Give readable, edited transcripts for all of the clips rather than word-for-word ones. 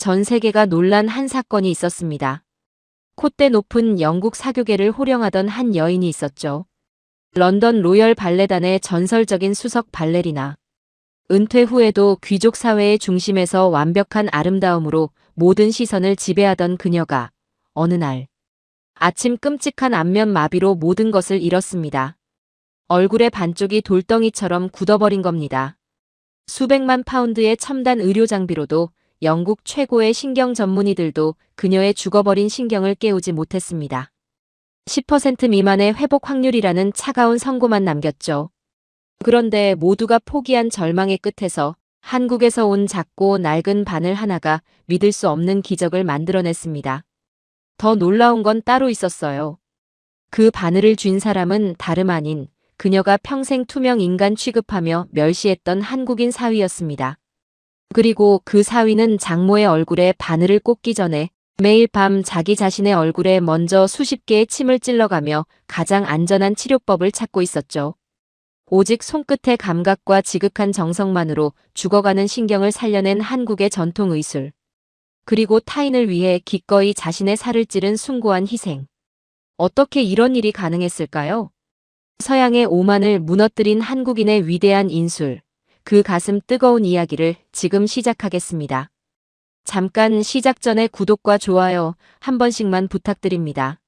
전 세계가 놀란 한 사건이 있었습니다. 콧대 높은 영국 사교계를 호령하던 한 여인이 있었죠. 런던 로열 발레단의 전설적인 수석 발레리나. 은퇴 후에도 귀족 사회의 중심에서 완벽한 아름다움으로 모든 시선을 지배하던 그녀가 어느 날 아침 끔찍한 안면 마비로 모든 것을 잃었습니다. 얼굴의 반쪽이 돌덩이처럼 굳어버린 겁니다. 수백만 파운드의 첨단 의료 장비로도 영국 최고의 신경 전문의들도 그녀의 죽어버린 신경을 깨우지 못했습니다. 10% 미만의 회복 확률이라는 차가운 선고만 남겼죠. 그런데 모두가 포기한 절망의 끝에서 한국에서 온 작고 낡은 바늘 하나가 믿을 수 없는 기적을 만들어냈습니다. 더 놀라운 건 따로 있었어요. 그 바늘을 쥔 사람은 다름 아닌 그녀가 평생 투명 인간 취급하며 멸시했던 한국인 사위였습니다. 그리고 그 사위는 장모의 얼굴에 바늘을 꽂기 전에 매일 밤 자기 자신의 얼굴에 먼저 수십 개의 침을 찔러가며 가장 안전한 치료법을 찾고 있었죠. 오직 손끝의 감각과 지극한 정성만으로 죽어가는 신경을 살려낸 한국의 전통 의술. 그리고 타인을 위해 기꺼이 자신의 살을 찌른 숭고한 희생. 어떻게 이런 일이 가능했을까요? 서양의 오만을 무너뜨린 한국인의 위대한 인술. 그 가슴 뜨거운 이야기를 지금 시작하겠습니다. 잠깐 시작 전에 구독과 좋아요 한 번씩만 부탁드립니다.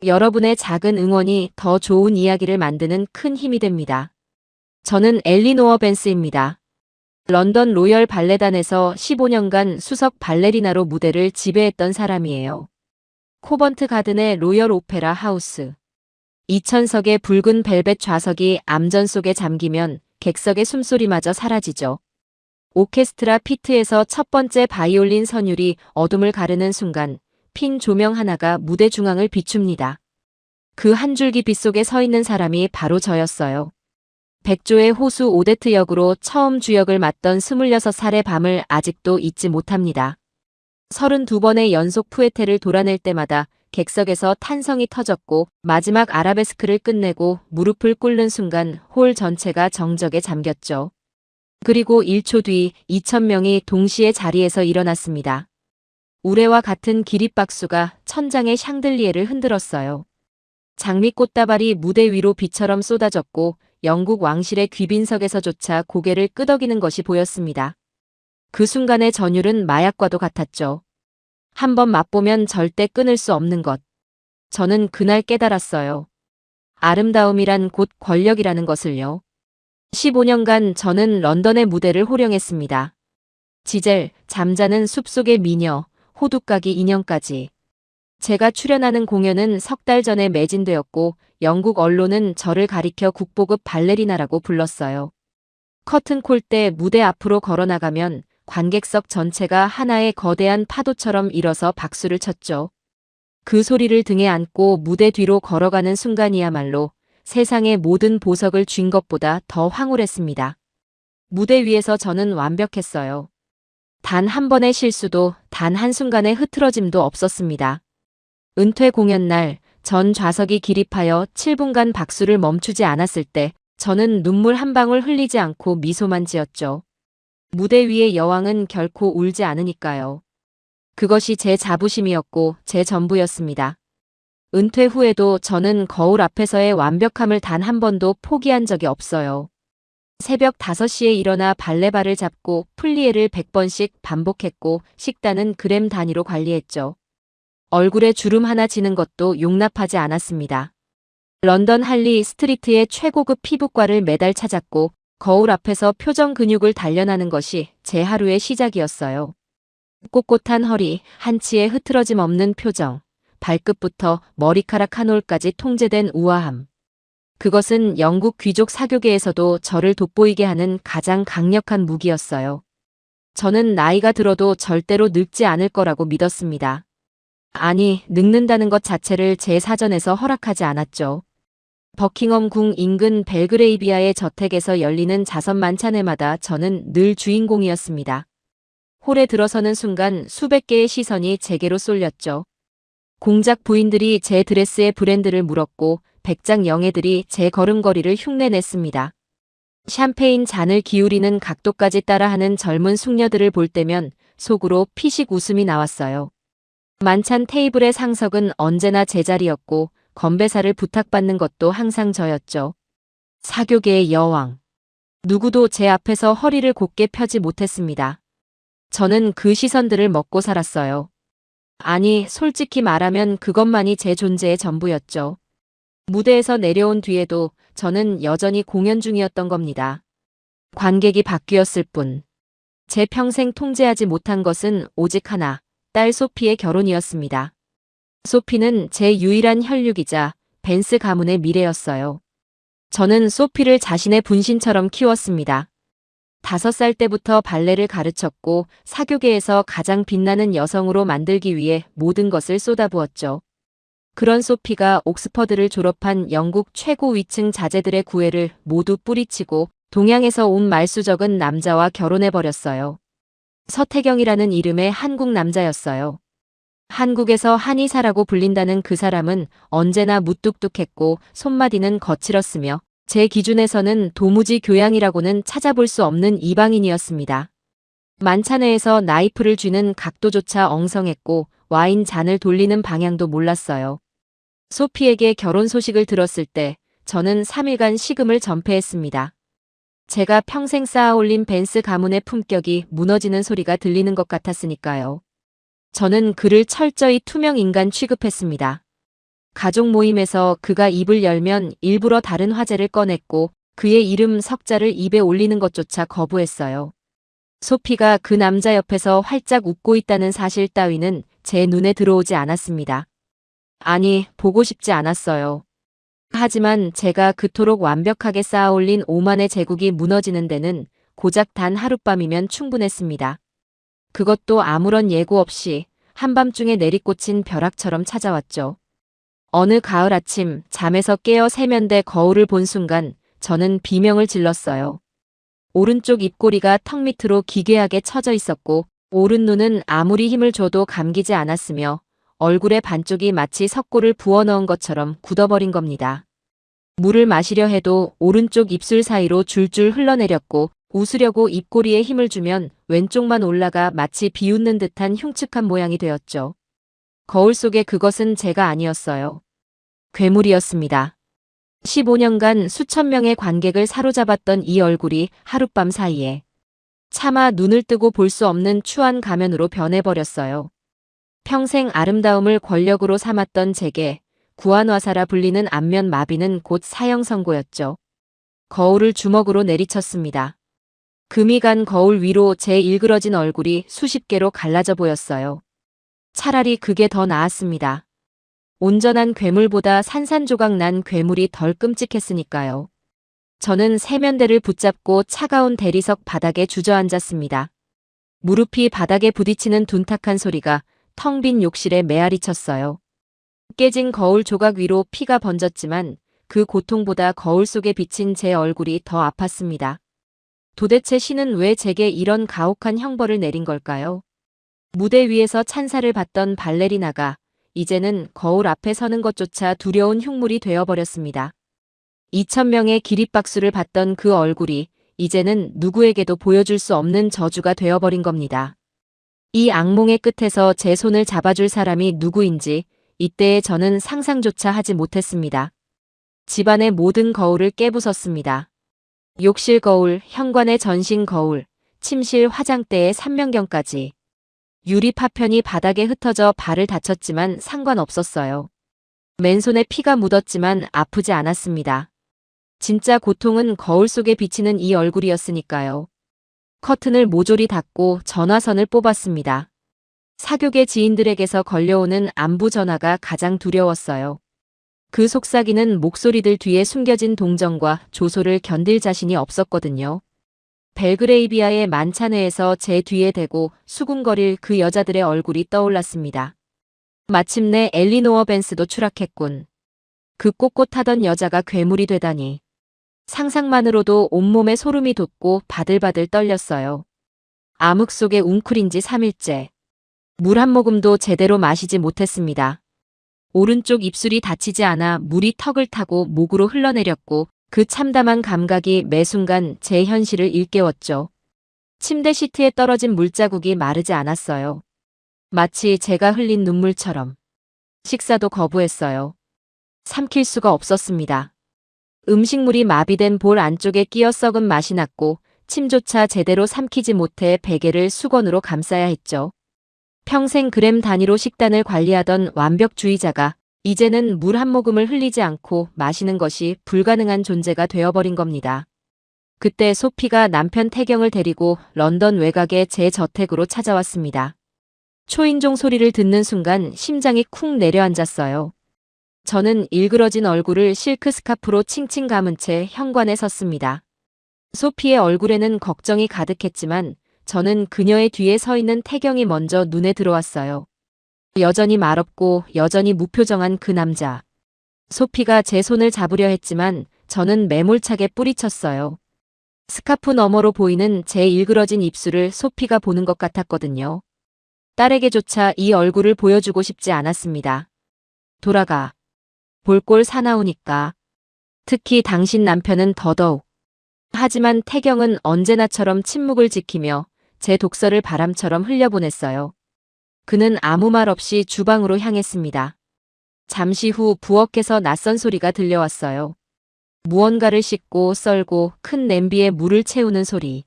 여러분의 작은 응원이 더 좋은 이야기를 만드는 큰 힘이 됩니다. 저는 엘리노어 벤스입니다. 런던 로열 발레단에서 15년간 수석 발레리나로 무대를 지배했던 사람이에요. 코번트 가든의 로열 오페라 하우스. 2000석의 붉은 벨벳 좌석이 암전 속에 잠기면 객석의 숨소리마저 사라지죠. 오케스트라 피트에서 첫 번째 바이올린 선율이 어둠을 가르는 순간 핀 조명 하나가 무대 중앙을 비춥니다. 그 한 줄기 빛 속에 서 있는 사람이 바로 저였어요. 백조의 호수 오데트 역으로 처음 주역을 맡던 26살의 밤을 아직도 잊지 못합니다. 32번의 연속 푸에테를 돌아낼 때마다 객석에서 탄성이 터졌고 마지막 아라베스크를 끝내고 무릎을 꿇는 순간 홀 전체가 정적에 잠겼죠. 그리고 1초 뒤 2000명이 동시에 자리에서 일어났습니다. 우레와 같은 기립박수가 천장의 샹들리에를 흔들었어요. 장미꽃다발이 무대 위로 비처럼 쏟아졌고 영국 왕실의 귀빈석에서조차 고개를 끄덕이는 것이 보였습니다. 그 순간의 전율은 마약과도 같았죠. 한번 맛보면 절대 끊을 수 없는 것. 저는 그날 깨달았어요. 아름다움이란 곧 권력이라는 것을요. 15년간 저는 런던의 무대를 호령했습니다. 지젤, 잠자는 숲속의 미녀, 호두까기 인형까지. 제가 출연하는 공연은 석 달 전에 매진되었고 영국 언론은 저를 가리켜 국보급 발레리나라고 불렀어요. 커튼콜 때 무대 앞으로 걸어나가면 관객석 전체가 하나의 거대한 파도처럼 일어서 박수를 쳤죠. 그 소리를 등에 안고 무대 뒤로 걸어가는 순간이야말로 세상의 모든 보석을 쥔 것보다 더 황홀했습니다. 무대 위에서 저는 완벽했어요. 단 한 번의 실수도 단 한순간의 흐트러짐도 없었습니다. 은퇴 공연 날 전 좌석이 기립하여 7분간 박수를 멈추지 않았을 때 저는 눈물 한 방울 흘리지 않고 미소만 지었죠. 무대 위의 여왕은 결코 울지 않으니까요. 그것이 제 자부심이었고 제 전부였습니다. 은퇴 후에도 저는 거울 앞에서의 완벽함을 단 한 번도 포기한 적이 없어요. 새벽 5시에 일어나 발레바를 잡고 플리에를 100번씩 반복했고 식단은 그램 단위로 관리했죠. 얼굴에 주름 하나 지는 것도 용납하지 않았습니다. 런던 할리 스트리트의 최고급 피부과를 매달 찾았고 거울 앞에서 표정 근육을 단련하는 것이 제 하루의 시작이었어요. 꼿꼿한 허리, 한치의 흐트러짐 없는 표정, 발끝부터 머리카락 한 올까지 통제된 우아함. 그것은 영국 귀족 사교계에서도 저를 돋보이게 하는 가장 강력한 무기였어요. 저는 나이가 들어도 절대로 늙지 않을 거라고 믿었습니다. 아니, 늙는다는 것 자체를 제 사전에서 허락하지 않았죠. 버킹엄 궁 인근 벨그레이비아의 저택에서 열리는 자선 만찬회마다 저는 늘 주인공이었습니다. 홀에 들어서는 순간 수백 개의 시선이 제게로 쏠렸죠. 공작 부인들이 제 드레스의 브랜드를 물었고 백작 영예들이 제 걸음걸이를 흉내냈습니다. 샴페인 잔을 기울이는 각도까지 따라하는 젊은 숙녀들을 볼 때면 속으로 피식 웃음이 나왔어요. 만찬 테이블의 상석은 언제나 제자리였고 건배사를 부탁받는 것도 항상 저였죠. 사교계의 여왕. 누구도 제 앞에서 허리를 곧게 펴지 못했습니다. 저는 그 시선들을 먹고 살았어요. 아니, 솔직히 말하면 그것만이 제 존재의 전부였죠. 무대에서 내려온 뒤에도 저는 여전히 공연 중이었던 겁니다. 관객이 바뀌었을 뿐. 제 평생 통제하지 못한 것은 오직 하나, 딸 소피의 결혼이었습니다. 소피는 제 유일한 혈육이자 벤스 가문의 미래였어요. 저는 소피를 자신의 분신처럼 키웠습니다. 5살 때부터 발레를 가르쳤고 사교계에서 가장 빛나는 여성으로 만들기 위해 모든 것을 쏟아부었죠. 그런 소피가 옥스퍼드를 졸업한 영국 최고 위층 자제들의 구애를 모두 뿌리치고 동양에서 온 말수적은 남자와 결혼해버렸어요. 서태경이라는 이름의 한국 남자였어요. 한국에서 한의사라고 불린다는 그 사람은 언제나 무뚝뚝했고 손마디는 거칠었으며 제 기준에서는 도무지 교양이라고는 찾아볼 수 없는 이방인이었습니다. 만찬회에서 나이프를 쥐는 각도조차 엉성했고 와인 잔을 돌리는 방향도 몰랐어요. 소피에게 결혼 소식을 들었을 때 저는 3일간 식음을 전폐했습니다. 제가 평생 쌓아올린 벤스 가문의 품격이 무너지는 소리가 들리는 것 같았으니까요. 저는 그를 철저히 투명 인간 취급했습니다. 가족 모임에서 그가 입을 열면 일부러 다른 화제를 꺼냈고 그의 이름 석자를 입에 올리는 것조차 거부했어요. 소피가 그 남자 옆에서 활짝 웃고 있다는 사실 따위는 제 눈에 들어오지 않았습니다. 아니, 보고 싶지 않았어요. 하지만 제가 그토록 완벽하게 쌓아올린 오만의 제국이 무너지는 데는 고작 단 하룻밤이면 충분했습니다. 그것도 아무런 예고 없이 한밤중에 내리꽂힌 벼락처럼 찾아왔죠. 어느 가을 아침 잠에서 깨어 세면대 거울을 본 순간 저는 비명을 질렀어요. 오른쪽 입꼬리가 턱 밑으로 기괴하게 처져 있었고 오른 눈은 아무리 힘을 줘도 감기지 않았으며 얼굴의 반쪽이 마치 석고를 부어넣은 것처럼 굳어버린 겁니다. 물을 마시려 해도 오른쪽 입술 사이로 줄줄 흘러내렸고 웃으려고 입꼬리에 힘을 주면 왼쪽만 올라가 마치 비웃는 듯한 흉측한 모양이 되었죠. 거울 속의 그것은 제가 아니었어요. 괴물이었습니다. 15년간 수천 명의 관객을 사로잡았던 이 얼굴이 하룻밤 사이에 차마 눈을 뜨고 볼 수 없는 추한 가면으로 변해버렸어요. 평생 아름다움을 권력으로 삼았던 제게 구안화사라 불리는 안면 마비는 곧 사형 선고였죠. 거울을 주먹으로 내리쳤습니다. 금이 간 거울 위로 제 일그러진 얼굴이 수십 개로 갈라져 보였어요. 차라리 그게 더 나았습니다. 온전한 괴물보다 산산조각 난 괴물이 덜 끔찍했으니까요. 저는 세면대를 붙잡고 차가운 대리석 바닥에 주저앉았습니다. 무릎이 바닥에 부딪히는 둔탁한 소리가 텅 빈 욕실에 메아리 쳤어요. 깨진 거울 조각 위로 피가 번졌지만 그 고통보다 거울 속에 비친 제 얼굴이 더 아팠습니다. 도대체 신은 왜 제게 이런 가혹한 형벌을 내린 걸까요? 무대 위에서 찬사를 받던 발레리나가 이제는 거울 앞에 서는 것조차 두려운 흉물이 되어버렸습니다. 2,000명의 기립박수를 받던 그 얼굴이 이제는 누구에게도 보여줄 수 없는 저주가 되어버린 겁니다. 이 악몽의 끝에서 제 손을 잡아줄 사람이 누구인지 이때에 저는 상상조차 하지 못했습니다. 집안의 모든 거울을 깨부쉈습니다. 욕실 거울, 현관의 전신 거울, 침실 화장대의 삼명경까지. 유리 파편이 바닥에 흩어져 발을 다쳤지만 상관없었어요. 맨손에 피가 묻었지만 아프지 않았습니다. 진짜 고통은 거울 속에 비치는 이 얼굴이었으니까요. 커튼을 모조리 닫고 전화선을 뽑았습니다. 사교계 지인들에게서 걸려오는 안부 전화가 가장 두려웠어요. 그 속삭이는 목소리들 뒤에 숨겨진 동정과 조소를 견딜 자신이 없었거든요. 벨그레이비아의 만찬회에서 제 뒤에 대고 수군거릴 그 여자들의 얼굴이 떠올랐습니다. 마침내 엘리노어 벤스도 추락했군. 그 꼿꼿하던 여자가 괴물이 되다니. 상상만으로도 온몸에 소름이 돋고 바들바들 떨렸어요. 암흑 속에 웅크린 지 3일째. 물 한 모금도 제대로 마시지 못했습니다. 오른쪽 입술이 다치지 않아 물이 턱을 타고 목으로 흘러내렸고 그 참담한 감각이 매 순간 제 현실을 일깨웠죠. 침대 시트에 떨어진 물자국이 마르지 않았어요. 마치 제가 흘린 눈물처럼. 식사도 거부했어요. 삼킬 수가 없었습니다. 음식물이 마비된 볼 안쪽에 끼어 썩은 맛이 났고 침조차 제대로 삼키지 못해 베개를 수건으로 감싸야 했죠. 평생 그램 단위로 식단을 관리하던 완벽주의자가 이제는 물 한 모금을 흘리지 않고 마시는 것이 불가능한 존재가 되어버린 겁니다. 그때 소피가 남편 태경을 데리고 런던 외곽의 제 저택으로 찾아왔습니다. 초인종 소리를 듣는 순간 심장이 쿵 내려앉았어요. 저는 일그러진 얼굴을 실크 스카프로 칭칭 감은 채 현관에 섰습니다. 소피의 얼굴에는 걱정이 가득했지만 저는 그녀의 뒤에 서 있는 태경이 먼저 눈에 들어왔어요. 여전히 말없고 여전히 무표정한 그 남자. 소피가 제 손을 잡으려 했지만 저는 매몰차게 뿌리쳤어요. 스카프 너머로 보이는 제 일그러진 입술을 소피가 보는 것 같았거든요. 딸에게조차 이 얼굴을 보여주고 싶지 않았습니다. 돌아가. 볼 꼴 사나우니까. 특히 당신 남편은 더더욱. 하지만 태경은 언제나처럼 침묵을 지키며 제 독서를 바람처럼 흘려보냈어요. 그는 아무 말 없이 주방으로 향했습니다. 잠시 후 부엌에서 낯선 소리가 들려왔어요. 무언가를 씻고 썰고 큰 냄비에 물을 채우는 소리.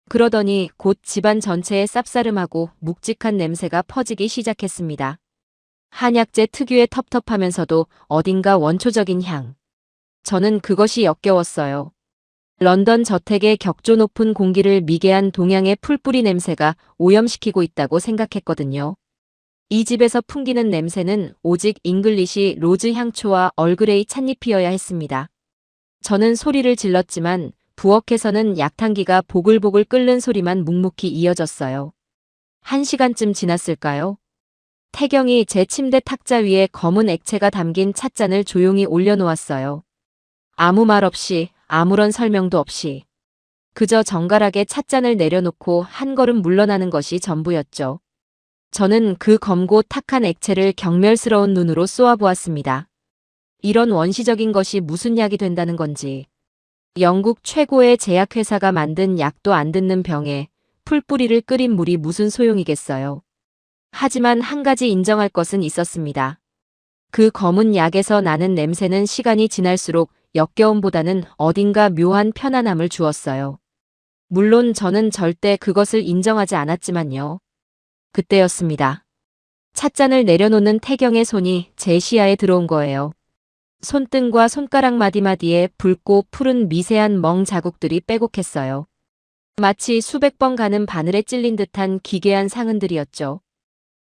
그러더니 곧 집안 전체에 쌉싸름하고 묵직한 냄새가 퍼지기 시작했습니다. 한약재 특유의 텁텁하면서도 어딘가 원초적인 향. 저는 그것이 역겨웠어요. 런던 저택의 격조 높은 공기를 미개한 동양의 풀뿌리 냄새가 오염시키고 있다고 생각했거든요. 이 집에서 풍기는 냄새는 오직 잉글리시 로즈 향초와 얼그레이 찻잎이어야 했습니다. 저는 소리를 질렀지만 부엌에서는 약탕기가 보글보글 끓는 소리만 묵묵히 이어졌어요. 1시간쯤 지났을까요? 태경이 제 침대 탁자 위에 검은 액체가 담긴 찻잔을 조용히 올려놓았어요. 아무 말 없이, 아무런 설명도 없이. 그저 정갈하게 찻잔을 내려놓고 한 걸음 물러나는 것이 전부였죠. 저는 그 검고 탁한 액체를 경멸스러운 눈으로 쏘아보았습니다. 이런 원시적인 것이 무슨 약이 된다는 건지. 영국 최고의 제약회사가 만든 약도 안 듣는 병에 풀뿌리를 끓인 물이 무슨 소용이겠어요. 하지만 한 가지 인정할 것은 있었습니다. 그 검은 약에서 나는 냄새는 시간이 지날수록 역겨움보다는 어딘가 묘한 편안함을 주었어요. 물론 저는 절대 그것을 인정하지 않았지만요. 그때였습니다. 찻잔을 내려놓는 태경의 손이 제 시야에 들어온 거예요. 손등과 손가락 마디마디에 붉고 푸른 미세한 멍 자국들이 빼곡했어요. 마치 수백 번 가는 바늘에 찔린 듯한 기괴한 상흔들이었죠.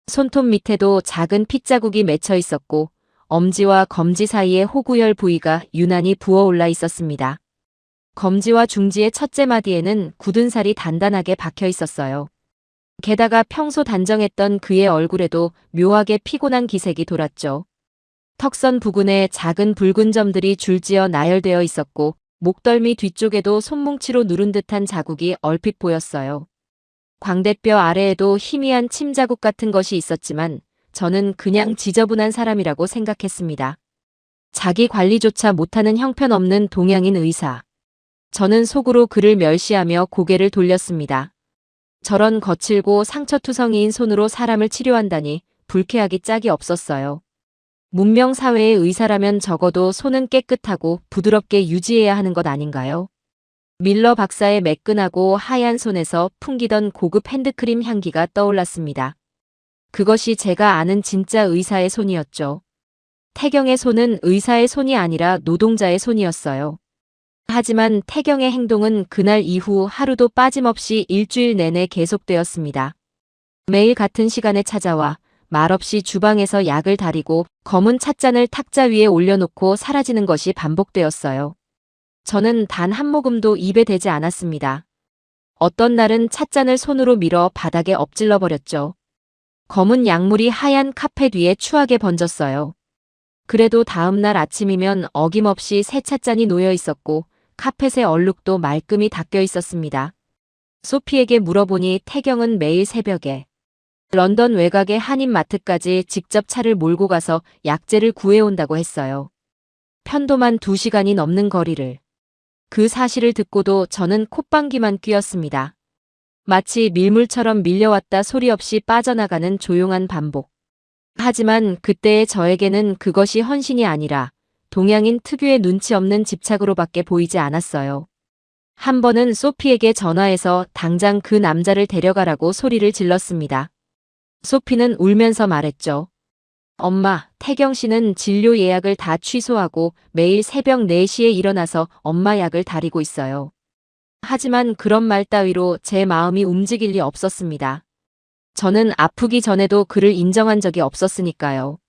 손톱 밑에도 작은 핏자국이 맺혀 있었고 엄지와 검지 사이의 호구열 부위가 유난히 부어올라 있었습니다. 검지와 중지의 첫째 마디에는 굳은 살이 단단하게 박혀 있었어요. 게다가 평소 단정했던 그의 얼굴에도 묘하게 피곤한 기색이 돌았죠. 턱선 부근에 작은 붉은 점들이 줄지어 나열되어 있었고 목덜미 뒤쪽에도 손뭉치로 누른 듯한 자국이 얼핏 보였어요. 광대뼈 아래에도 희미한 침 자국 같은 것이 있었지만 저는 그냥 지저분한 사람이라고 생각했습니다. 자기 관리조차 못하는 형편없는 동양인 의사. 저는 속으로 그를 멸시하며 고개를 돌렸습니다. 저런 거칠고 상처투성이인 손으로 사람을 치료한다니 불쾌하기 짝이 없었어요. 문명사회의 의사라면 적어도 손은 깨끗하고 부드럽게 유지해야 하는 것 아닌가요? 밀러 박사의 매끈하고 하얀 손에서 풍기던 고급 핸드크림 향기가 떠올랐습니다. 그것이 제가 아는 진짜 의사의 손이었죠. 태경의 손은 의사의 손이 아니라 노동자의 손이었어요. 하지만 태경의 행동은 그날 이후 하루도 빠짐없이 일주일 내내 계속되었습니다. 매일 같은 시간에 찾아와 말없이 주방에서 약을 다리고 검은 찻잔을 탁자 위에 올려놓고 사라지는 것이 반복되었어요. 저는 단 한 모금도 입에 대지 않았습니다. 어떤 날은 찻잔을 손으로 밀어 바닥에 엎질러 버렸죠. 검은 약물이 하얀 카펫 위에 추하게 번졌어요. 그래도 다음 날 아침이면 어김없이 새 찻잔이 놓여 있었고 카펫의 얼룩도 말끔히 닦여 있었습니다. 소피에게 물어보니 태경은 매일 새벽에 런던 외곽의 한인마트까지 직접 차를 몰고 가서 약재를 구해온다고 했어요. 편도만 2시간이 넘는 거리를. 그 사실을 듣고도 저는 콧방귀만 뀌었습니다. 마치 밀물처럼 밀려왔다 소리 없이 빠져나가는 조용한 반복. 하지만 그때의 저에게는 그것이 헌신이 아니라 동양인 특유의 눈치 없는 집착으로밖에 보이지 않았어요. 한 번은 소피에게 전화해서 당장 그 남자를 데려가라고 소리를 질렀습니다. 소피는 울면서 말했죠. 엄마, 태경 씨는 진료 예약을 다 취소하고 매일 새벽 4시에 일어나서 엄마 약을 다리고 있어요. 하지만 그런 말 따위로 제 마음이 움직일 리 없었습니다. 저는 아프기 전에도 그를 인정한 적이 없었으니까요.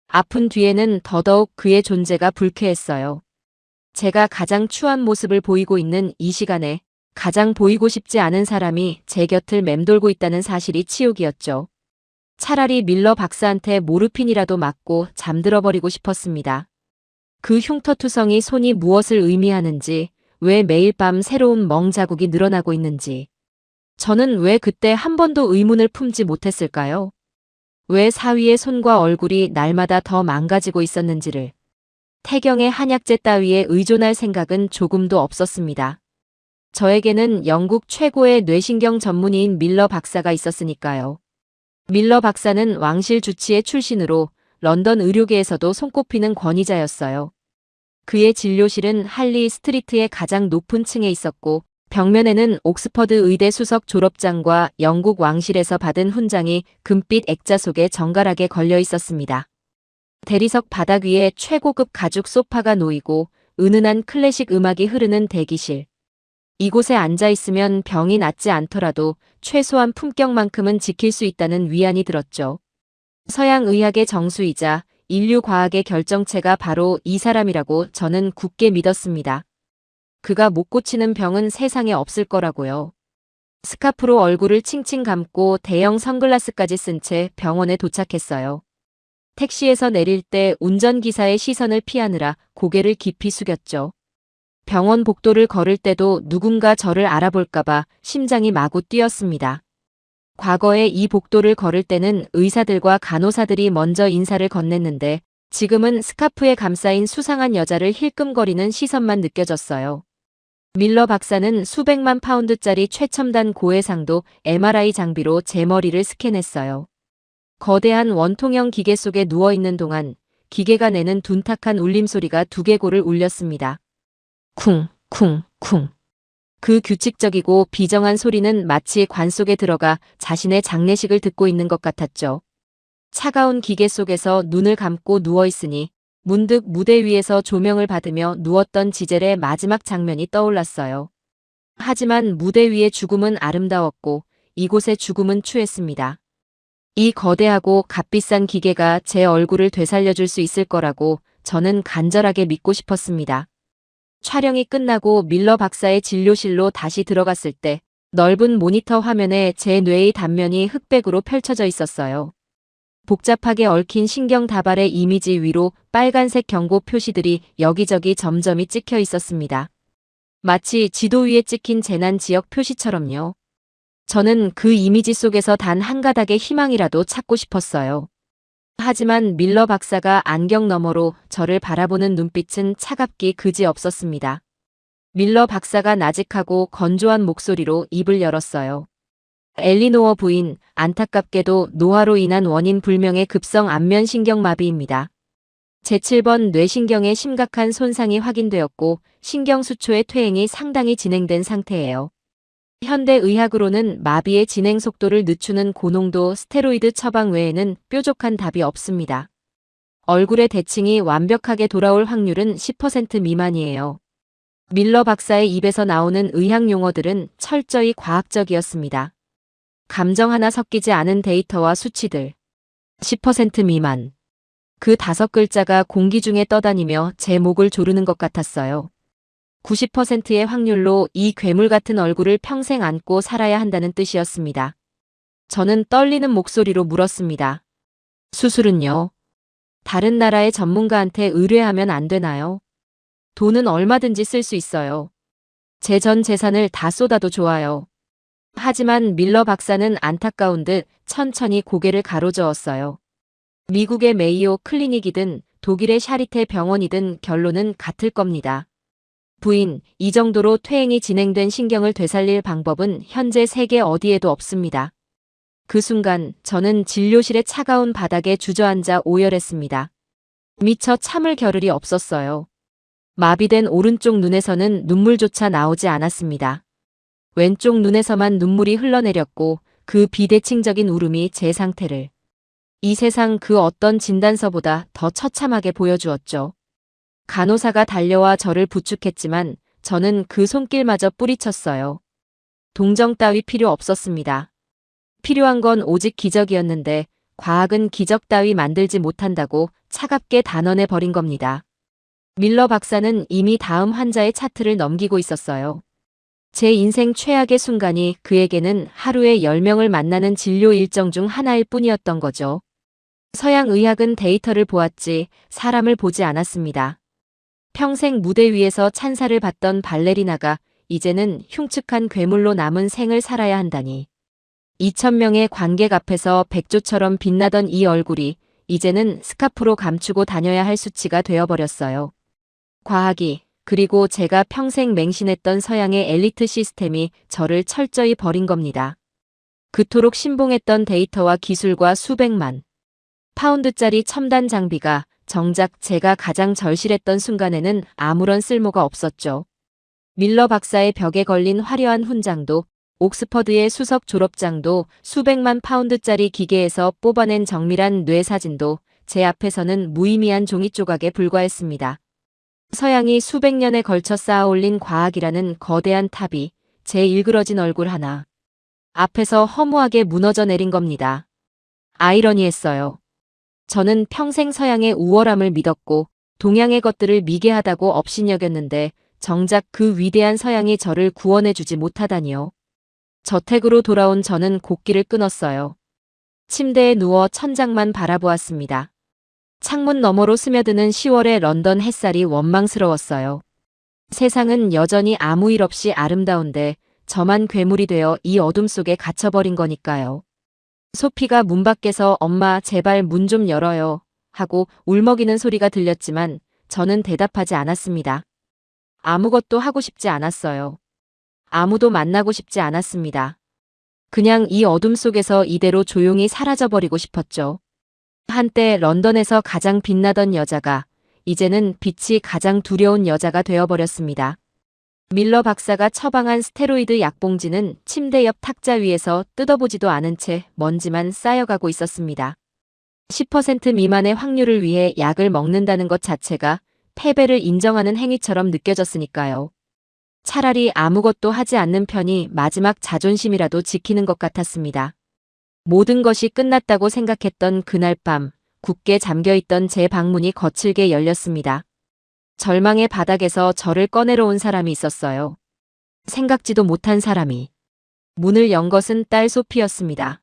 아픈 뒤에는 더더욱 그의 존재가 불쾌했어요. 제가 가장 추한 모습을 보이고 있는 이 시간에 가장 보이고 싶지 않은 사람이 제 곁을 맴돌고 있다는 사실이 치욕이었죠. 차라리 밀러 박사한테 모르핀이라도 맞고 잠들어버리고 싶었습니다. 그 흉터투성이 손이 무엇을 의미하는지, 왜 매일 밤 새로운 멍 자국이 늘어나고 있는지. 저는 왜 그때 한 번도 의문을 품지 못했을까요? 왜 사위의 손과 얼굴이 날마다 더 망가지고 있었는지를. 태경의 한약재 따위에 의존할 생각은 조금도 없었습니다. 저에게는 영국 최고의 뇌신경 전문의인 밀러 박사가 있었으니까요. 밀러 박사는 왕실 주치의 출신으로 런던 의료계에서도 손꼽히는 권위자였어요. 그의 진료실은 할리 스트리트의 가장 높은 층에 있었고 벽면에는 옥스퍼드 의대 수석 졸업장과 영국 왕실에서 받은 훈장이 금빛 액자 속에 정갈하게 걸려 있었습니다. 대리석 바닥 위에 최고급 가죽 소파가 놓이고 은은한 클래식 음악이 흐르는 대기실. 이곳에 앉아 있으면 병이 낫지 않더라도 최소한 품격만큼은 지킬 수 있다는 위안이 들었죠. 서양 의학의 정수이자 인류 과학의 결정체가 바로 이 사람이라고 저는 굳게 믿었습니다. 그가 못 고치는 병은 세상에 없을 거라고요. 스카프로 얼굴을 칭칭 감고 대형 선글라스까지 쓴 채 병원에 도착했어요. 택시에서 내릴 때 운전기사의 시선을 피하느라 고개를 깊이 숙였죠. 병원 복도를 걸을 때도 누군가 저를 알아볼까봐 심장이 마구 뛰었습니다. 과거에 이 복도를 걸을 때는 의사들과 간호사들이 먼저 인사를 건넸는데 지금은 스카프에 감싸인 수상한 여자를 힐끔거리는 시선만 느껴졌어요. 밀러 박사는 수백만 파운드짜리 최첨단 고해상도 MRI 장비로 제 머리를 스캔했어요. 거대한 원통형 기계 속에 누워있는 동안 기계가 내는 둔탁한 울림소리가 두개골을 울렸습니다. 쿵, 쿵, 쿵. 그 규칙적이고 비정한 소리는 마치 관 속에 들어가 자신의 장례식을 듣고 있는 것 같았죠. 차가운 기계 속에서 눈을 감고 누워있으니 문득 무대 위에서 조명을 받으며 누웠던 지젤의 마지막 장면이 떠올랐어요. 하지만 무대 위의 죽음은 아름다웠고 이곳의 죽음은 추했습니다. 이 거대하고 값비싼 기계가 제 얼굴을 되살려줄 수 있을 거라고 저는 간절하게 믿고 싶었습니다. 촬영이 끝나고 밀러 박사의 진료실로 다시 들어갔을 때 넓은 모니터 화면에 제 뇌의 단면이 흑백으로 펼쳐져 있었어요. 복잡하게 얽힌 신경 다발의 이미지 위로 빨간색 경고 표시들이 여기저기 점점이 찍혀 있었습니다. 마치 지도 위에 찍힌 재난 지역 표시처럼요. 저는 그 이미지 속에서 단 한 가닥의 희망이라도 찾고 싶었어요. 하지만 밀러 박사가 안경 너머로 저를 바라보는 눈빛은 차갑기 그지없었습니다. 밀러 박사가 나직하고 건조한 목소리로 입을 열었어요. 엘리노어 부인, 안타깝게도 노화로 인한 원인 불명의 급성 안면신경마비입니다. 제7번 뇌신경에 심각한 손상이 확인되었고 신경수초의 퇴행이 상당히 진행된 상태예요. 현대 의학으로는 마비의 진행 속도를 늦추는 고농도 스테로이드 처방 외에는 뾰족한 답이 없습니다. 얼굴의 대칭이 완벽하게 돌아올 확률은 10% 미만이에요. 밀러 박사의 입에서 나오는 의학 용어들은 철저히 과학적이었습니다. 감정 하나 섞이지 않은 데이터와 수치들. 10% 미만. 그 5글자가 공기 중에 떠다니며 제 목을 조르는 것 같았어요. 90%의 확률로 이 괴물 같은 얼굴을 평생 안고 살아야 한다는 뜻이었습니다. 저는 떨리는 목소리로 물었습니다. 수술은요? 다른 나라의 전문가한테 의뢰하면 안 되나요? 돈은 얼마든지 쓸 수 있어요. 제 전 재산을 다 쏟아도 좋아요. 하지만 밀러 박사는 안타까운 듯 천천히 고개를 가로저었어요. 미국의 메이오 클리닉이든 독일의 샤리테 병원이든 결론은 같을 겁니다. 부인, 이 정도로 퇴행이 진행된 신경을 되살릴 방법은 현재 세계 어디에도 없습니다. 그 순간 저는 진료실의 차가운 바닥에 주저앉아 오열했습니다. 미처 참을 겨를이 없었어요. 마비된 오른쪽 눈에서는 눈물조차 나오지 않았습니다. 왼쪽 눈에서만 눈물이 흘러내렸고 그 비대칭적인 울음이 제 상태를 이 세상 그 어떤 진단서보다 더 처참하게 보여주었죠. 간호사가 달려와 저를 부축했지만 저는 그 손길마저 뿌리쳤어요. 동정 따위 필요 없었습니다. 필요한 건 오직 기적이었는데 과학은 기적 따위 만들지 못한다고 차갑게 단언해 버린 겁니다. 밀러 박사는 이미 다음 환자의 차트를 넘기고 있었어요. 제 인생 최악의 순간이 그에게는 하루에 10명을 만나는 진료 일정 중 하나일 뿐이었던 거죠. 서양 의학은 데이터를 보았지 사람을 보지 않았습니다. 평생 무대 위에서 찬사를 받던 발레리나가 이제는 흉측한 괴물로 남은 생을 살아야 한다니. 2,000명의 관객 앞에서 백조처럼 빛나던 이 얼굴이 이제는 스카프로 감추고 다녀야 할 수치가 되어버렸어요. 과학이, 그리고 제가 평생 맹신했던 서양의 엘리트 시스템이 저를 철저히 버린 겁니다. 그토록 신봉했던 데이터와 기술과 수백만 파운드짜리 첨단 장비가 정작 제가 가장 절실했던 순간에는 아무런 쓸모가 없었죠. 밀러 박사의 벽에 걸린 화려한 훈장도, 옥스퍼드의 수석 졸업장도, 수백만 파운드짜리 기계에서 뽑아낸 정밀한 뇌 사진도 제 앞에서는 무의미한 종이 조각에 불과했습니다. 서양이 수백 년에 걸쳐 쌓아올린 과학이라는 거대한 탑이 제 일그러진 얼굴 하나 앞에서 허무하게 무너져 내린 겁니다. 아이러니했어요. 저는 평생 서양의 우월함을 믿었고 동양의 것들을 미개하다고 업신여겼는데 정작 그 위대한 서양이 저를 구원해주지 못하다니요. 저택으로 돌아온 저는 곡기를 끊었어요. 침대에 누워 천장만 바라보았습니다. 창문 너머로 스며드는 10월의 런던 햇살이 원망스러웠어요. 세상은 여전히 아무 일 없이 아름다운데 저만 괴물이 되어 이 어둠 속에 갇혀버린 거니까요. 소피가 문 밖에서 엄마 제발 문 좀 열어요 하고 울먹이는 소리가 들렸지만 저는 대답하지 않았습니다. 아무것도 하고 싶지 않았어요. 아무도 만나고 싶지 않았습니다. 그냥 이 어둠 속에서 이대로 조용히 사라져버리고 싶었죠. 한때 런던에서 가장 빛나던 여자가 이제는 빛이 가장 두려운 여자가 되어버렸습니다. 밀러 박사가 처방한 스테로이드 약봉지는 침대 옆 탁자 위에서 뜯어보지도 않은 채 먼지만 쌓여가고 있었습니다. 10% 미만의 확률을 위해 약을 먹는다는 것 자체가 패배를 인정하는 행위처럼 느껴졌으니까요. 차라리 아무것도 하지 않는 편이 마지막 자존심이라도 지키는 것 같았습니다. 모든 것이 끝났다고 생각했던 그날 밤, 굳게 잠겨있던 제 방문이 거칠게 열렸습니다. 절망의 바닥에서 저를 꺼내러 온 사람이 있었어요. 생각지도 못한 사람이. 문을 연 것은 딸 소피였습니다.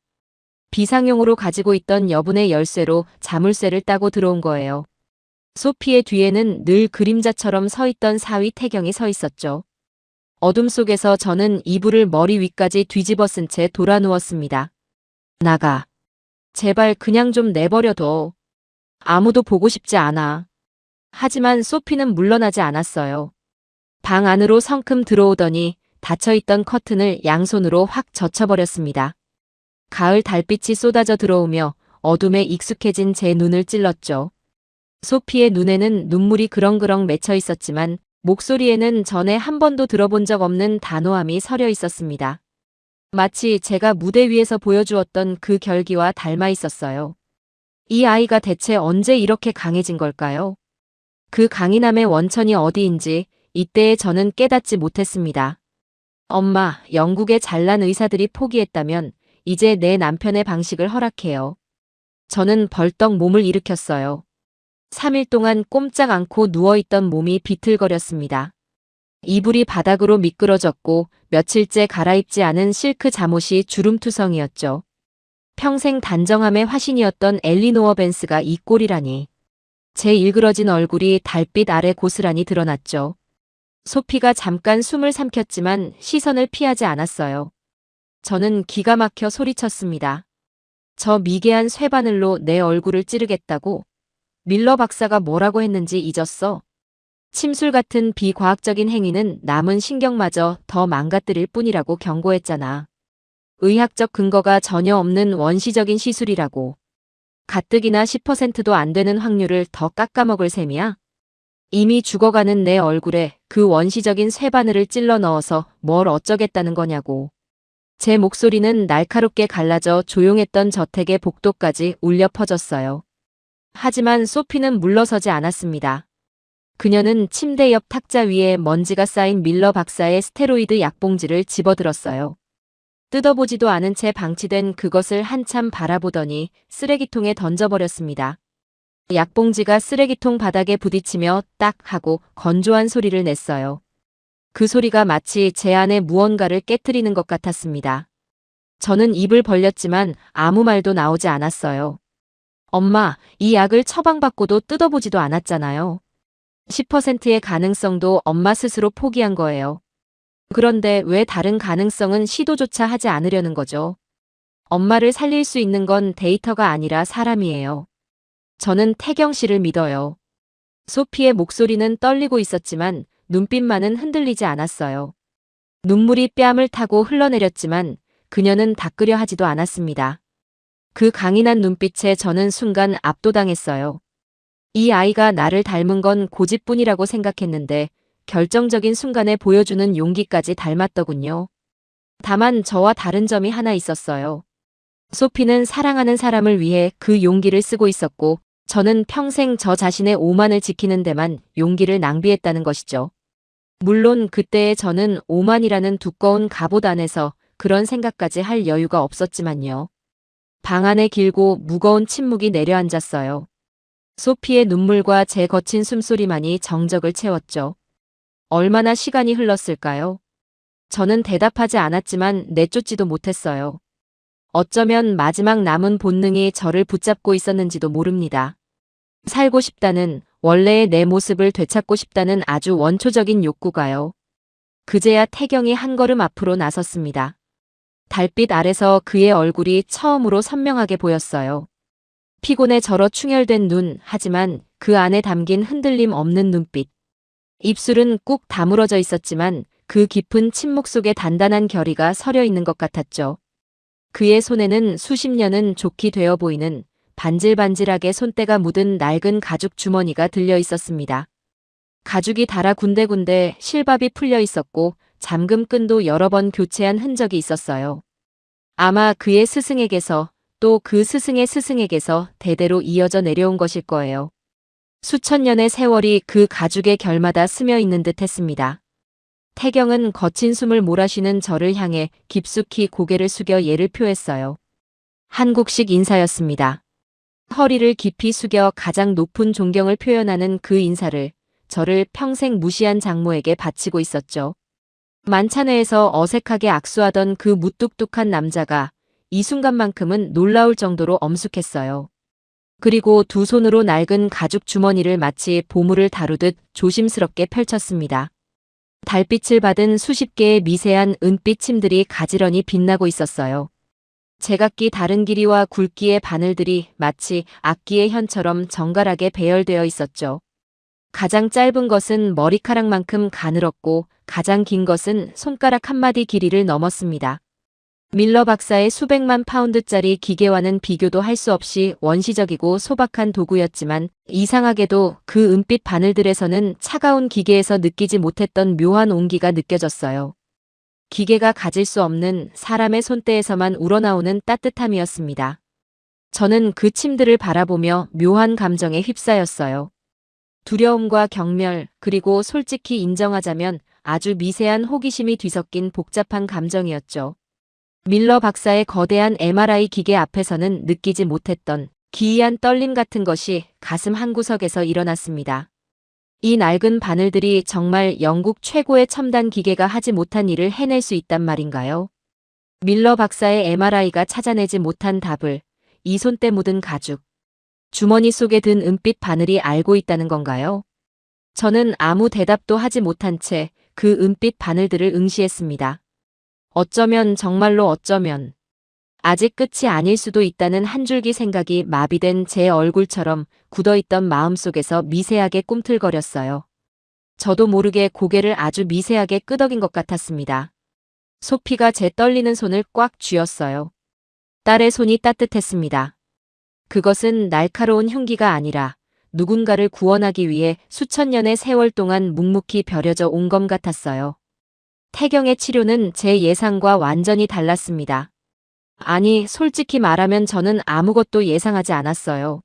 비상용으로 가지고 있던 여분의 열쇠로 자물쇠를 따고 들어온 거예요. 소피의 뒤에는 늘 그림자처럼 서 있던 사위 태경이 서 있었죠. 어둠 속에서 저는 이불을 머리 위까지 뒤집어 쓴 채 돌아 누웠습니다. 나가. 제발 그냥 좀 내버려둬. 아무도 보고 싶지 않아. 하지만 소피는 물러나지 않았어요. 방 안으로 성큼 들어오더니 닫혀있던 커튼을 양손으로 확 젖혀버렸습니다. 가을 달빛이 쏟아져 들어오며 어둠에 익숙해진 제 눈을 찔렀죠. 소피의 눈에는 눈물이 그렁그렁 맺혀 있었지만 목소리에는 전에 한 번도 들어본 적 없는 단호함이 서려 있었습니다. 마치 제가 무대 위에서 보여주었던 그 결기와 닮아 있었어요. 이 아이가 대체 언제 이렇게 강해진 걸까요? 그 강인함의 원천이 어디인지 이때에 저는 깨닫지 못했습니다. 엄마, 영국의 잘난 의사들이 포기했다면 이제 내 남편의 방식을 허락해요. 저는 벌떡 몸을 일으켰어요. 3일 동안 꼼짝 않고 누워있던 몸이 비틀거렸습니다. 이불이 바닥으로 미끄러졌고 며칠째 갈아입지 않은 실크 잠옷이 주름투성이었죠. 평생 단정함의 화신이었던 엘리노어 벤스가 이 꼴이라니. 제 일그러진 얼굴이 달빛 아래 고스란히 드러났죠. 소피가 잠깐 숨을 삼켰지만 시선을 피하지 않았어요. 저는 기가 막혀 소리쳤습니다. 저 미개한 쇠바늘로 내 얼굴을 찌르겠다고? 밀러 박사가 뭐라고 했는지 잊었어? 침술 같은 비과학적인 행위는 남은 신경마저 더 망가뜨릴 뿐이라고 경고했잖아. 의학적 근거가 전혀 없는 원시적인 시술이라고. 가뜩이나 10%도 안 되는 확률을 더 깎아먹을 셈이야? 이미 죽어가는 내 얼굴에 그 원시적인 쇠바늘을 찔러 넣어서 뭘 어쩌겠다는 거냐고. 제 목소리는 날카롭게 갈라져 조용했던 저택의 복도까지 울려 퍼졌어요. 하지만 소피는 물러서지 않았습니다. 그녀는 침대 옆 탁자 위에 먼지가 쌓인 밀러 박사의 스테로이드 약봉지를 집어들었어요. 뜯어보지도 않은 채 방치된 그것을 한참 바라보더니 쓰레기통에 던져버렸습니다. 약봉지가 쓰레기통 바닥에 부딪히며 딱 하고 건조한 소리를 냈어요. 그 소리가 마치 제 안에 무언가를 깨트리는 것 같았습니다. 저는 입을 벌렸지만 아무 말도 나오지 않았어요. 엄마, 이 약을 처방받고도 뜯어보지도 않았잖아요. 10%의 가능성도 엄마 스스로 포기한 거예요. 그런데 왜 다른 가능성은 시도조차 하지 않으려는 거죠? 엄마를 살릴 수 있는 건 데이터가 아니라 사람이에요. 저는 태경 씨를 믿어요. 소피의 목소리는 떨리고 있었지만 눈빛만은 흔들리지 않았어요. 눈물이 뺨을 타고 흘러내렸지만 그녀는 닦으려 하지도 않았습니다. 그 강인한 눈빛에 저는 순간 압도당했어요. 이 아이가 나를 닮은 건 고집뿐이라고 생각했는데 결정적인 순간에 보여주는 용기까지 닮았더군요. 다만 저와 다른 점이 하나 있었어요. 소피는 사랑하는 사람을 위해 그 용기를 쓰고 있었고 저는 평생 저 자신의 오만을 지키는 데만 용기를 낭비했다는 것이죠. 물론 그때의 저는 오만이라는 두꺼운 갑옷 안에서 그런 생각까지 할 여유가 없었지만요. 방 안에 길고 무거운 침묵이 내려앉았어요. 소피의 눈물과 제 거친 숨소리만이 정적을 채웠죠. 얼마나 시간이 흘렀을까요? 저는 대답하지 않았지만 내쫓지도 못했어요. 어쩌면 마지막 남은 본능이 저를 붙잡고 있었는지도 모릅니다. 살고 싶다는, 원래의 내 모습을 되찾고 싶다는 아주 원초적인 욕구가요. 그제야 태경이 한 걸음 앞으로 나섰습니다. 달빛 아래서 그의 얼굴이 처음으로 선명하게 보였어요. 피곤에 절어 충혈된 눈, 하지만 그 안에 담긴 흔들림 없는 눈빛. 입술은 꾹 다물어져 있었지만 그 깊은 침묵 속에 단단한 결의가 서려 있는 것 같았죠. 그의 손에는 수십 년은 좋게 되어 보이는 반질반질하게 손때가 묻은 낡은 가죽 주머니가 들려 있었습니다. 가죽이 닳아 군데군데 실밥이 풀려 있었고 잠금끈도 여러 번 교체한 흔적이 있었어요. 아마 그의 스승에게서 또 그 스승의 스승에게서 대대로 이어져 내려온 것일 거예요. 수천 년의 세월이 그 가죽의 결마다 스며 있는 듯 했습니다. 태경은 거친 숨을 몰아쉬는 저를 향해 깊숙이 고개를 숙여 예를 표했어요. 한국식 인사였습니다. 허리를 깊이 숙여 가장 높은 존경을 표현하는 그 인사를 저를 평생 무시한 장모에게 바치고 있었죠. 만찬회에서 어색하게 악수하던 그 무뚝뚝한 남자가 이 순간만큼은 놀라울 정도로 엄숙했어요. 그리고 두 손으로 낡은 가죽 주머니를 마치 보물을 다루듯 조심스럽게 펼쳤습니다. 달빛을 받은 수십 개의 미세한 은빛 침들이 가지런히 빛나고 있었어요. 제각기 다른 길이와 굵기의 바늘들이 마치 악기의 현처럼 정갈하게 배열되어 있었죠. 가장 짧은 것은 머리카락만큼 가늘었고 가장 긴 것은 손가락 한마디 길이를 넘었습니다. 밀러 박사의 수백만 파운드짜리 기계와는 비교도 할 수 없이 원시적이고 소박한 도구였지만 이상하게도 그 은빛 바늘들에서는 차가운 기계에서 느끼지 못했던 묘한 온기가 느껴졌어요. 기계가 가질 수 없는 사람의 손때에서만 우러나오는 따뜻함이었습니다. 저는 그 침들을 바라보며 묘한 감정에 휩싸였어요. 두려움과 경멸, 그리고 솔직히 인정하자면 아주 미세한 호기심이 뒤섞인 복잡한 감정이었죠. 밀러 박사의 거대한 MRI 기계 앞에서는 느끼지 못했던 기이한 떨림 같은 것이 가슴 한구석에서 일어났습니다. 이 낡은 바늘들이 정말 영국 최고의 첨단 기계가 하지 못한 일을 해낼 수 있단 말인가요? 밀러 박사의 MRI가 찾아내지 못한 답을 이 손때 묻은 가죽, 주머니 속에 든 은빛 바늘이 알고 있다는 건가요? 저는 아무 대답도 하지 못한 채 그 은빛 바늘들을 응시했습니다. 어쩌면 정말로 어쩌면 아직 끝이 아닐 수도 있다는 한 줄기 생각이 마비된 제 얼굴처럼 굳어있던 마음속에서 미세하게 꿈틀거렸어요. 저도 모르게 고개를 아주 미세하게 끄덕인 것 같았습니다. 소피가 제 떨리는 손을 꽉 쥐었어요. 딸의 손이 따뜻했습니다. 그것은 날카로운 흉기가 아니라 누군가를 구원하기 위해 수천 년의 세월 동안 묵묵히 벼려져 온 검 같았어요. 태경의 치료는 제 예상과 완전히 달랐습니다. 아니, 솔직히 말하면 저는 아무것도 예상하지 않았어요.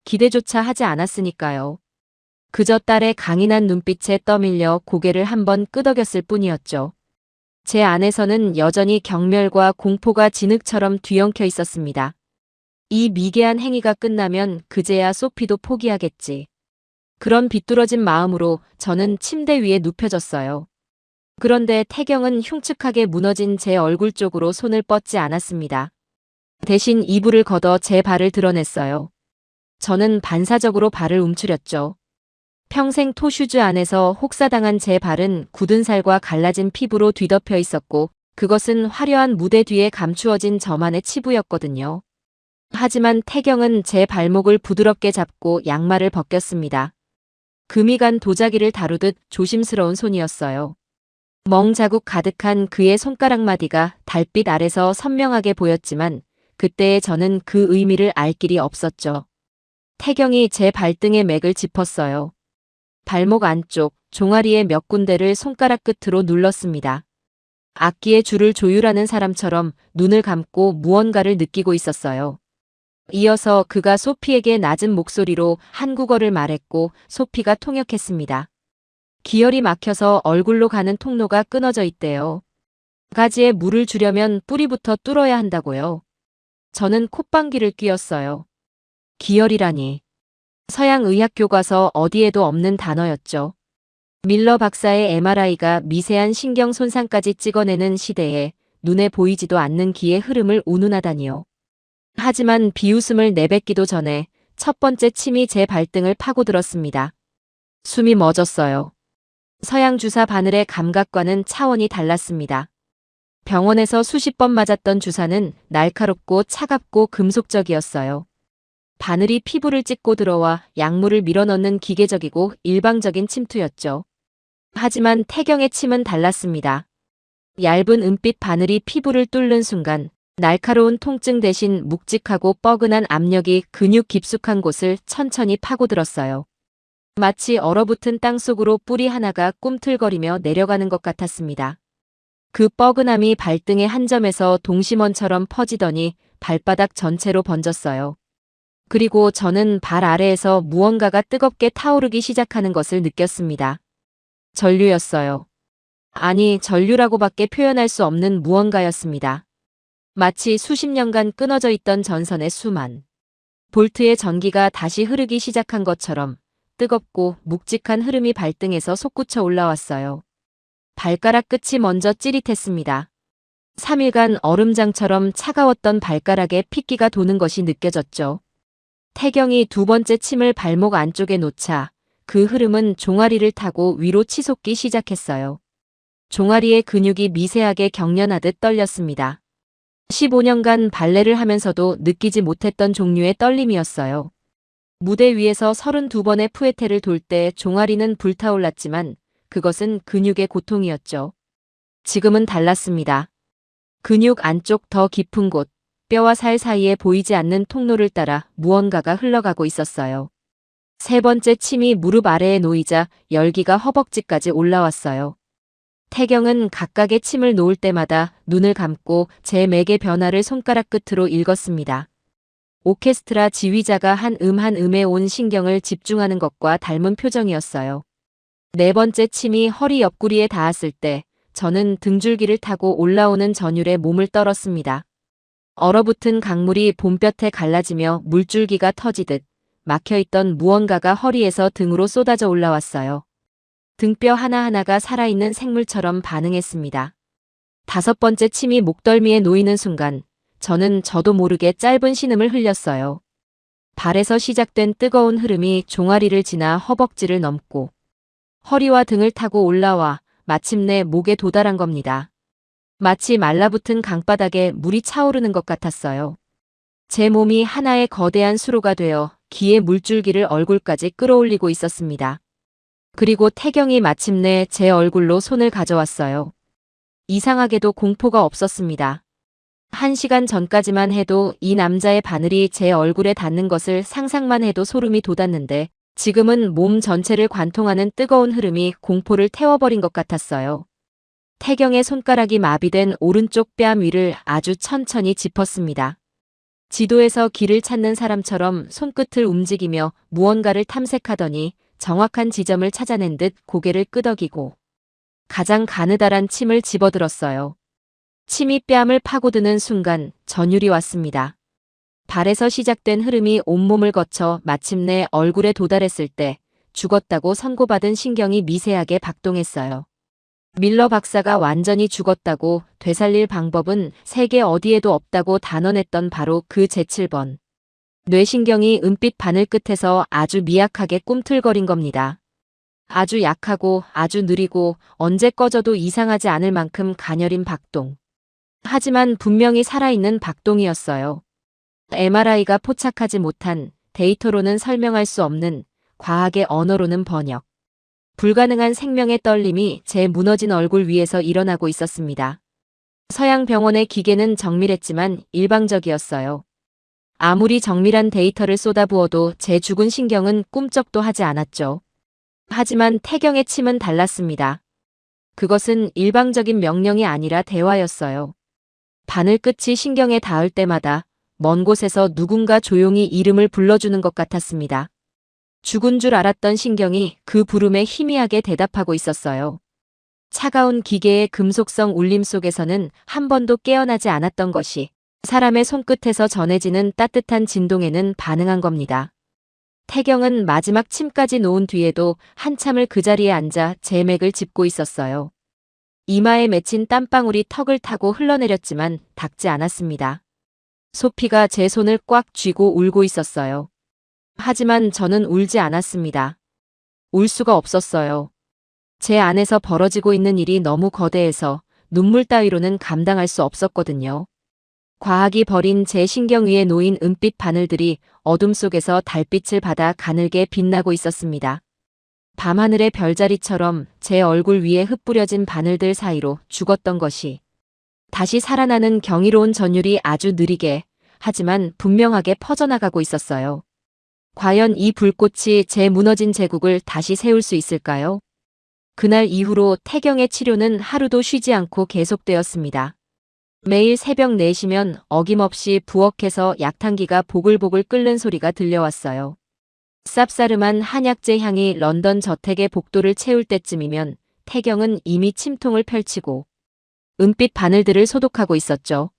기대조차 하지 않았으니까요. 그저 딸의 강인한 눈빛에 떠밀려 고개를 한번 끄덕였을 뿐이었죠. 제 안에서는 여전히 경멸과 공포가 진흙처럼 뒤엉켜 있었습니다. 이 미개한 행위가 끝나면 그제야 소피도 포기하겠지. 그런 비뚤어진 마음으로 저는 침대 위에 눕혀졌어요. 그런데 태경은 흉측하게 무너진 제 얼굴 쪽으로 손을 뻗지 않았습니다. 대신 이불을 걷어 제 발을 드러냈어요. 저는 반사적으로 발을 움츠렸죠. 평생 토슈즈 안에서 혹사당한 제 발은 굳은 살과 갈라진 피부로 뒤덮여 있었고 그것은 화려한 무대 뒤에 감추어진 저만의 치부였거든요. 하지만 태경은 제 발목을 부드럽게 잡고 양말을 벗겼습니다. 금이 간 도자기를 다루듯 조심스러운 손이었어요. 멍 자국 가득한 그의 손가락 마디가 달빛 아래서 선명하게 보였지만 그때의 저는 그 의미를 알 길이 없었죠. 태경이 제 발등의 맥을 짚었어요. 발목 안쪽, 종아리의 몇 군데를 손가락 끝으로 눌렀습니다. 악기의 줄을 조율하는 사람처럼 눈을 감고 무언가를 느끼고 있었어요. 이어서 그가 소피에게 낮은 목소리로 한국어를 말했고 소피가 통역했습니다. 기혈이 막혀서 얼굴로 가는 통로가 끊어져 있대요. 가지에 물을 주려면 뿌리부터 뚫어야 한다고요. 저는 콧방귀를 뀌었어요. 기혈이라니. 서양 의학 교과서 어디에도 없는 단어였죠. 밀러 박사의 MRI가 미세한 신경 손상까지 찍어내는 시대에 눈에 보이지도 않는 기의 흐름을 운운하다니요. 하지만 비웃음을 내뱉기도 전에 첫 번째 침이 제 발등을 파고들었습니다. 숨이 멎었어요. 서양 주사 바늘의 감각과는 차원이 달랐습니다. 병원에서 수십 번 맞았던 주사는 날카롭고 차갑고 금속적이었어요. 바늘이 피부를 찢고 들어와 약물을 밀어넣는 기계적이고 일방적인 침투였죠. 하지만 태경의 침은 달랐습니다. 얇은 은빛 바늘이 피부를 뚫는 순간 날카로운 통증 대신 묵직하고 뻐근한 압력이 근육 깊숙한 곳을 천천히 파고들었어요. 마치 얼어붙은 땅속으로 뿌리 하나가 꿈틀거리며 내려가는 것 같았습니다. 그 뻐근함이 발등의 한 점에서 동심원처럼 퍼지더니 발바닥 전체로 번졌어요. 그리고 저는 발 아래에서 무언가가 뜨겁게 타오르기 시작하는 것을 느꼈습니다. 전류였어요. 아니, 전류라고밖에 표현할 수 없는 무언가였습니다. 마치 수십 년간 끊어져 있던 전선의 수만 볼트의 전기가 다시 흐르기 시작한 것처럼 뜨겁고 묵직한 흐름이 발등에서 솟구쳐 올라왔어요. 발가락 끝이 먼저 찌릿했습니다. 3일간 얼음장처럼 차가웠던 발가락에 핏기가 도는 것이 느껴졌죠. 태경이 두 번째 침을 발목 안쪽에 놓자 그 흐름은 종아리를 타고 위로 치솟기 시작했어요. 종아리의 근육이 미세하게 경련하듯 떨렸습니다. 15년간 발레를 하면서도 느끼지 못했던 종류의 떨림이었어요. 무대 위에서 32번의 푸에테를 돌 때 종아리는 불타올랐지만 그것은 근육의 고통이었죠. 지금은 달랐습니다. 근육 안쪽 더 깊은 곳, 뼈와 살 사이에 보이지 않는 통로를 따라 무언가가 흘러가고 있었어요. 세 번째 침이 무릎 아래에 놓이자 열기가 허벅지까지 올라왔어요. 태경은 각각의 침을 놓을 때마다 눈을 감고 제 맥의 변화를 손가락 끝으로 읽었습니다. 오케스트라 지휘자가 한 음에 온 신경을 집중하는 것과 닮은 표정이었어요. 네 번째 침이 허리 옆구리에 닿았을 때 저는 등줄기를 타고 올라오는 전율에 몸을 떨었습니다. 얼어붙은 강물이 봄볕에 갈라지며 물줄기가 터지듯 막혀있던 무언가가 허리에서 등으로 쏟아져 올라왔어요. 등뼈 하나하나가 살아있는 생물처럼 반응했습니다. 다섯 번째 침이 목덜미에 놓이는 순간 저는 저도 모르게 짧은 신음을 흘렸어요. 발에서 시작된 뜨거운 흐름이 종아리를 지나 허벅지를 넘고 허리와 등을 타고 올라와 마침내 목에 도달한 겁니다. 마치 말라붙은 강바닥에 물이 차오르는 것 같았어요. 제 몸이 하나의 거대한 수로가 되어 기의 물줄기를 얼굴까지 끌어올리고 있었습니다. 그리고 태경이 마침내 제 얼굴로 손을 가져왔어요. 이상하게도 공포가 없었습니다. 1시간 전까지만 해도 이 남자의 바늘이 제 얼굴에 닿는 것을 상상만 해도 소름이 돋았는데 지금은 몸 전체를 관통하는 뜨거운 흐름이 공포를 태워버린 것 같았어요. 태경의 손가락이 마비된 오른쪽 뺨 위를 아주 천천히 짚었습니다. 지도에서 길을 찾는 사람처럼 손끝을 움직이며 무언가를 탐색하더니 정확한 지점을 찾아낸 듯 고개를 끄덕이고 가장 가느다란 침을 집어들었어요. 침이 뺨을 파고드는 순간 전율이 왔습니다. 발에서 시작된 흐름이 온몸을 거쳐 마침내 얼굴에 도달했을 때 죽었다고 선고받은 신경이 미세하게 박동했어요. 밀러 박사가 완전히 죽었다고 되살릴 방법은 세계 어디에도 없다고 단언했던 바로 그 제7번. 뇌신경이 은빛 바늘 끝에서 아주 미약하게 꿈틀거린 겁니다. 아주 약하고 아주 느리고 언제 꺼져도 이상하지 않을 만큼 가녀린 박동. 하지만 분명히 살아있는 박동이었어요. MRI가 포착하지 못한, 데이터로는 설명할 수 없는, 과학의 언어로는 번역 불가능한 생명의 떨림이 제 무너진 얼굴 위에서 일어나고 있었습니다. 서양 병원의 기계는 정밀했지만 일방적이었어요. 아무리 정밀한 데이터를 쏟아부어도 제 죽은 신경은 꿈쩍도 하지 않았죠. 하지만 태경의 침은 달랐습니다. 그것은 일방적인 명령이 아니라 대화였어요. 바늘 끝이 신경에 닿을 때마다 먼 곳에서 누군가 조용히 이름을 불러주는 것 같았습니다. 죽은 줄 알았던 신경이 그 부름에 희미하게 대답하고 있었어요. 차가운 기계의 금속성 울림 속에서는 한 번도 깨어나지 않았던 것이 사람의 손끝에서 전해지는 따뜻한 진동에는 반응한 겁니다. 태경은 마지막 침까지 놓은 뒤에도 한참을 그 자리에 앉아 제 맥을 짚고 있었어요. 이마에 맺힌 땀방울이 턱을 타고 흘러내렸지만 닿지 않았습니다. 소피가 제 손을 꽉 쥐고 울고 있었어요. 하지만 저는 울지 않았습니다. 울 수가 없었어요. 제 안에서 벌어지고 있는 일이 너무 거대해서 눈물 따위로는 감당할 수 없었거든요. 과학이 버린 제 신경 위에 놓인 은빛 바늘들이 어둠 속에서 달빛을 받아 가늘게 빛나고 있었습니다. 밤하늘의 별자리처럼 제 얼굴 위에 흩뿌려진 바늘들 사이로 죽었던 것이 다시 살아나는 경이로운 전율이 아주 느리게 하지만 분명하게 퍼져나가고 있었어요. 과연 이 불꽃이 제 무너진 제국을 다시 세울 수 있을까요? 그날 이후로 태경의 치료는 하루도 쉬지 않고 계속되었습니다. 매일 새벽 4시면 어김없이 부엌에서 약탕기가 보글보글 끓는 소리가 들려왔어요. 쌉싸름한 한약재 향이 런던 저택의 복도를 채울 때쯤이면 태경은 이미 침통을 펼치고 은빛 바늘들을 소독하고 있었죠.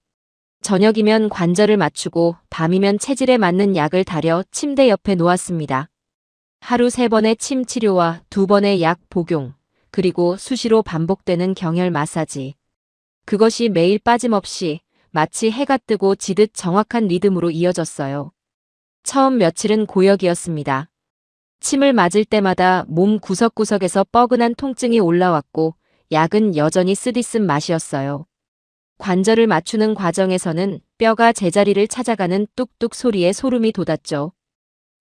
저녁이면 관절을 맞추고 밤이면 체질에 맞는 약을 다려 침대 옆에 놓았습니다. 하루 3번의 침 치료와 2번의 약 복용, 그리고 수시로 반복되는 경혈 마사지. 그것이 매일 빠짐없이 마치 해가 뜨고 지듯 정확한 리듬으로 이어졌어요. 처음 며칠은 고역이었습니다. 침을 맞을 때마다 몸 구석구석에서 뻐근한 통증이 올라왔고 약은 여전히 쓰디쓴 맛이었어요. 관절을 맞추는 과정에서는 뼈가 제자리를 찾아가는 뚝뚝 소리에 소름이 돋았죠.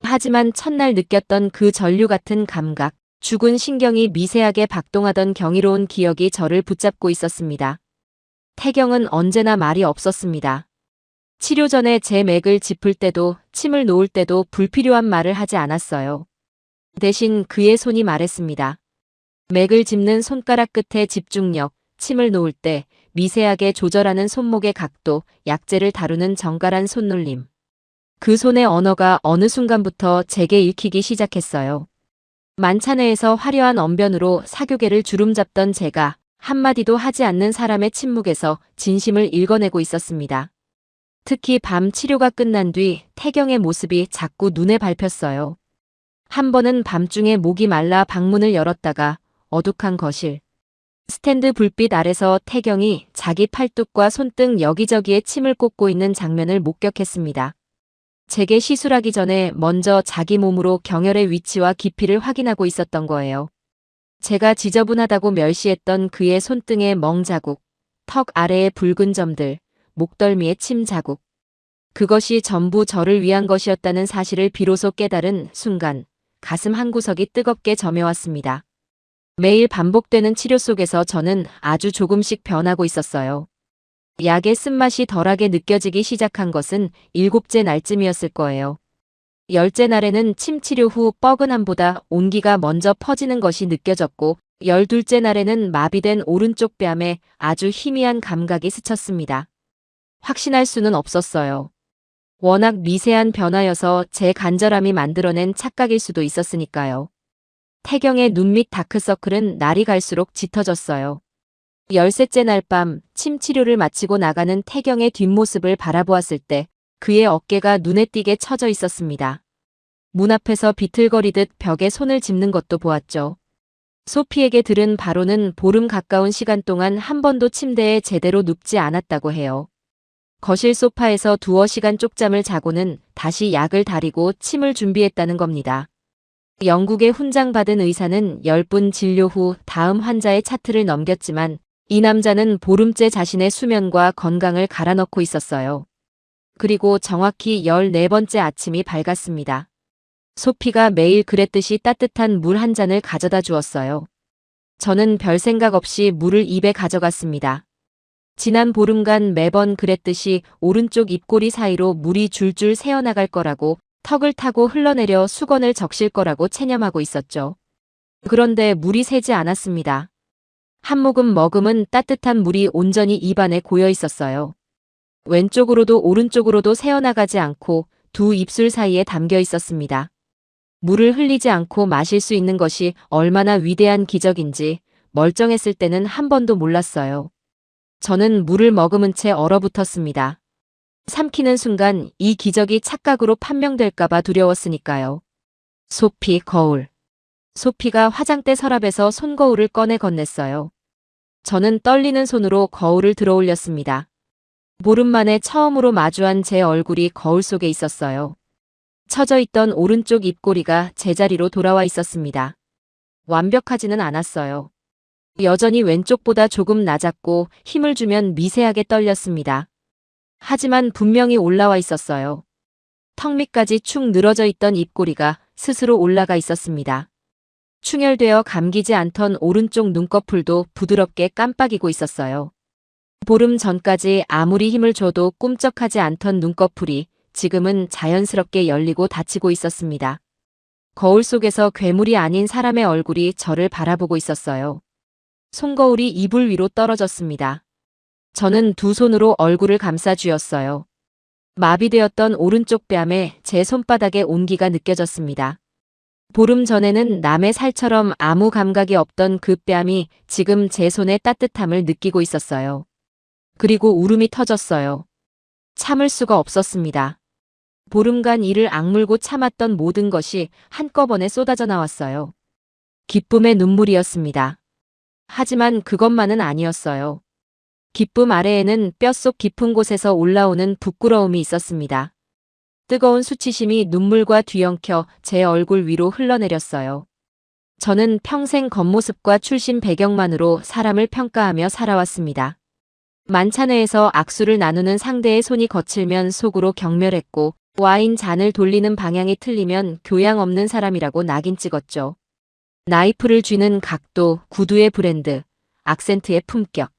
하지만 첫날 느꼈던 그 전류 같은 감각, 죽은 신경이 미세하게 박동하던 경이로운 기억이 저를 붙잡고 있었습니다. 태경은 언제나 말이 없었습니다. 치료 전에 제 맥을 짚을 때도 침을 놓을 때도 불필요한 말을 하지 않았어요. 대신 그의 손이 말했습니다. 맥을 짚는 손가락 끝의 집중력, 침을 놓을 때 미세하게 조절하는 손목의 각도, 약재를 다루는 정갈한 손놀림. 그 손의 언어가 어느 순간부터 제게 읽히기 시작했어요. 만찬회에서 화려한 언변으로 사교계를 주름잡던 제가 한마디도 하지 않는 사람의 침묵에서 진심을 읽어내고 있었습니다. 특히 밤 치료가 끝난 뒤 태경의 모습이 자꾸 눈에 밟혔어요. 한 번은 밤중에 목이 말라 방문을 열었다가 어둑한 거실. 스탠드 불빛 아래서 태경이 자기 팔뚝과 손등 여기저기에 침을 꽂고 있는 장면을 목격했습니다. 제게 시술하기 전에 먼저 자기 몸으로 경혈의 위치와 깊이를 확인하고 있었던 거예요. 제가 지저분하다고 멸시했던 그의 손등의 멍 자국, 턱 아래의 붉은 점들, 목덜미의 침 자국. 그것이 전부 저를 위한 것이었다는 사실을 비로소 깨달은 순간 가슴 한구석이 뜨겁게 점여왔습니다. 매일 반복되는 치료 속에서 저는 아주 조금씩 변하고 있었어요. 약의 쓴맛이 덜하게 느껴지기 시작한 것은 7째 날쯤이었을 거예요. 10째 날에는 침 치료 후 뻐근함보다 온기가 먼저 퍼지는 것이 느껴졌고 12째 날에는 마비된 오른쪽 뺨에 아주 희미한 감각이 스쳤습니다. 확신할 수는 없었어요. 워낙 미세한 변화여서 제 간절함이 만들어낸 착각일 수도 있었으니까요. 태경의 눈 밑 다크서클은 날이 갈수록 짙어졌어요. 13째 날 밤 침 치료를 마치고 나가는 태경의 뒷모습을 바라보았을 때 그의 어깨가 눈에 띄게 처져 있었습니다. 문 앞에서 비틀거리듯 벽에 손을 짚는 것도 보았죠. 소피에게 들은 바로는 보름 가까운 시간 동안 한 번도 침대에 제대로 눕지 않았다고 해요. 거실 소파에서 두어 시간 쪽잠을 자고는 다시 약을 다리고 침을 준비했다는 겁니다. 영국에 훈장받은 의사는 10분 진료 후 다음 환자의 차트를 넘겼지만 이 남자는 보름째 자신의 수면과 건강을 갈아넣고 있었어요. 그리고 정확히 14번째 아침이 밝았습니다. 소피가 매일 그랬듯이 따뜻한 물 한 잔을 가져다 주었어요. 저는 별 생각 없이 물을 입에 가져갔습니다. 지난 보름간 매번 그랬듯이 오른쪽 입꼬리 사이로 물이 줄줄 새어나갈 거라고 턱을 타고 흘러내려 수건을 적실 거라고 체념하고 있었죠. 그런데 물이 새지 않았습니다. 한 모금 머금은 따뜻한 물이 온전히 입안에 고여 있었어요. 왼쪽으로도 오른쪽으로도 새어나가지 않고 두 입술 사이에 담겨 있었습니다. 물을 흘리지 않고 마실 수 있는 것이 얼마나 위대한 기적인지 멀쩡했을 때는 한 번도 몰랐어요. 저는 물을 머금은 채 얼어붙었습니다. 삼키는 순간 이 기적이 착각으로 판명될까봐 두려웠으니까요. 소피, 거울. 소피가 화장대 서랍에서 손거울을 꺼내 건넸어요. 저는 떨리는 손으로 거울을 들어올렸습니다. 보름 만에 처음으로 마주한 제 얼굴이 거울 속에 있었어요. 처져 있던 오른쪽 입꼬리가 제자리로 돌아와 있었습니다. 완벽하지는 않았어요. 여전히 왼쪽보다 조금 낮았고 힘을 주면 미세하게 떨렸습니다. 하지만 분명히 올라와 있었어요. 턱 밑까지 축 늘어져 있던 입꼬리가 스스로 올라가 있었습니다. 충혈되어 감기지 않던 오른쪽 눈꺼풀도 부드럽게 깜빡이고 있었어요. 보름 전까지 아무리 힘을 줘도 꿈쩍하지 않던 눈꺼풀이 지금은 자연스럽게 열리고 닫히고 있었습니다. 거울 속에서 괴물이 아닌 사람의 얼굴이 저를 바라보고 있었어요. 손거울이 이불 위로 떨어졌습니다. 저는 두 손으로 얼굴을 감싸 쥐었어요. 마비되었던 오른쪽 뺨에 제 손바닥에 온기가 느껴졌습니다. 보름 전에는 남의 살처럼 아무 감각이 없던 그 뺨이 지금 제 손의 따뜻함을 느끼고 있었어요. 그리고 울음이 터졌어요. 참을 수가 없었습니다. 보름간 이를 악물고 참았던 모든 것이 한꺼번에 쏟아져 나왔어요. 기쁨의 눈물이었습니다. 하지만 그것만은 아니었어요. 기쁨 아래에는 뼛속 깊은 곳에서 올라오는 부끄러움이 있었습니다. 뜨거운 수치심이 눈물과 뒤엉켜 제 얼굴 위로 흘러내렸어요. 저는 평생 겉모습과 출신 배경만으로 사람을 평가하며 살아왔습니다. 만찬회에서 악수를 나누는 상대의 손이 거칠면 속으로 경멸했고 와인 잔을 돌리는 방향이 틀리면 교양 없는 사람이라고 낙인 찍었죠. 나이프를 쥐는 각도, 구두의 브랜드, 악센트의 품격.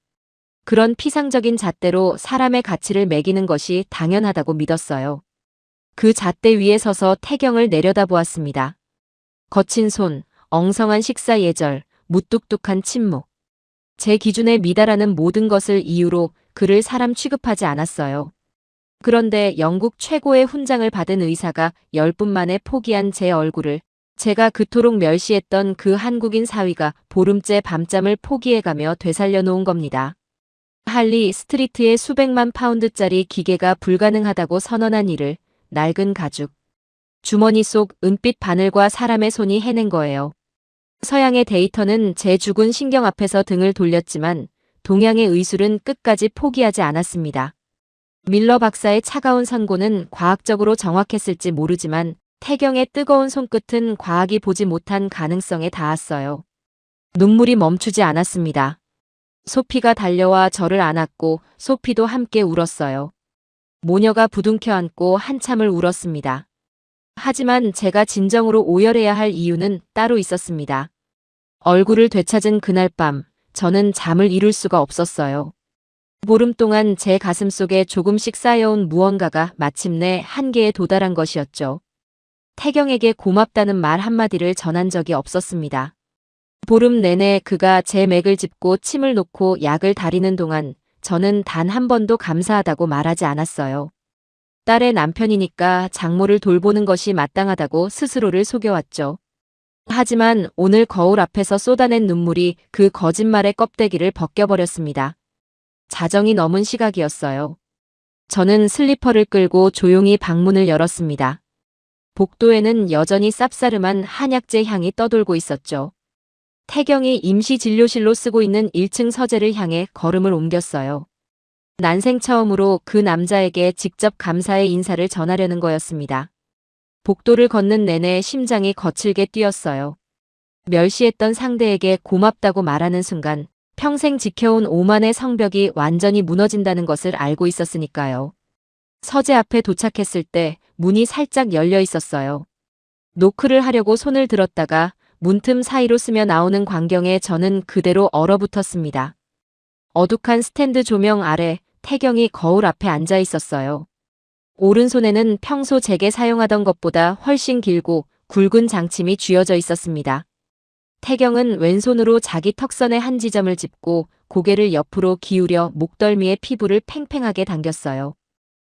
그런 피상적인 잣대로 사람의 가치를 매기는 것이 당연하다고 믿었어요. 그 잣대 위에 서서 태경을 내려다보았습니다. 거친 손, 엉성한 식사 예절, 무뚝뚝한 침묵. 제 기준에 미달하는 모든 것을 이유로 그를 사람 취급하지 않았어요. 그런데 영국 최고의 훈장을 받은 의사가 10분 만에 포기한 제 얼굴을 제가 그토록 멸시했던 그 한국인 사위가 보름째 밤잠을 포기해가며 되살려 놓은 겁니다. 할리 스트리트의 수백만 파운드짜리 기계가 불가능하다고 선언한 일을 낡은 가죽, 주머니 속 은빛 바늘과 사람의 손이 해낸 거예요. 서양의 데이터는 제 죽은 신경 앞에서 등을 돌렸지만 동양의 의술은 끝까지 포기하지 않았습니다. 밀러 박사의 차가운 선고는 과학적으로 정확했을지 모르지만 태경의 뜨거운 손끝은 과학이 보지 못한 가능성에 닿았어요. 눈물이 멈추지 않았습니다. 소피가 달려와 저를 안았고 소피도 함께 울었어요. 모녀가 부둥켜 안고 한참을 울었습니다. 하지만 제가 진정으로 오열해야 할 이유는 따로 있었습니다. 얼굴을 되찾은 그날 밤, 저는 잠을 이룰 수가 없었어요. 보름 동안 제 가슴 속에 조금씩 쌓여온 무언가가 마침내 한계에 도달한 것이었죠. 태경에게 고맙다는 말 한마디를 전한 적이 없었습니다. 보름 내내 그가 제 맥을 짚고 침을 놓고 약을 다리는 동안 저는 단 한 번도 감사하다고 말하지 않았어요. 딸의 남편이니까 장모를 돌보는 것이 마땅하다고 스스로를 속여왔죠. 하지만 오늘 거울 앞에서 쏟아낸 눈물이 그 거짓말의 껍데기를 벗겨버렸습니다. 자정이 넘은 시각이었어요. 저는 슬리퍼를 끌고 조용히 방문을 열었습니다. 복도에는 여전히 쌉싸름한 한약재 향이 떠돌고 있었죠. 태경이 임시 진료실로 쓰고 있는 1층 서재를 향해 걸음을 옮겼어요. 난생 처음으로 그 남자에게 직접 감사의 인사를 전하려는 거였습니다. 복도를 걷는 내내 심장이 거칠게 뛰었어요. 멸시했던 상대에게 고맙다고 말하는 순간 평생 지켜온 오만의 성벽이 완전히 무너진다는 것을 알고 있었으니까요. 서재 앞에 도착했을 때 문이 살짝 열려 있었어요. 노크를 하려고 손을 들었다가 문틈 사이로 스며 나오는 광경에 저는 그대로 얼어붙었습니다. 어둑한 스탠드 조명 아래 태경이 거울 앞에 앉아 있었어요. 오른손에는 평소 제게 사용하던 것보다 훨씬 길고 굵은 장침이 쥐어져 있었습니다. 태경은 왼손으로 자기 턱선의 한 지점을 짚고 고개를 옆으로 기울여 목덜미의 피부를 팽팽하게 당겼어요.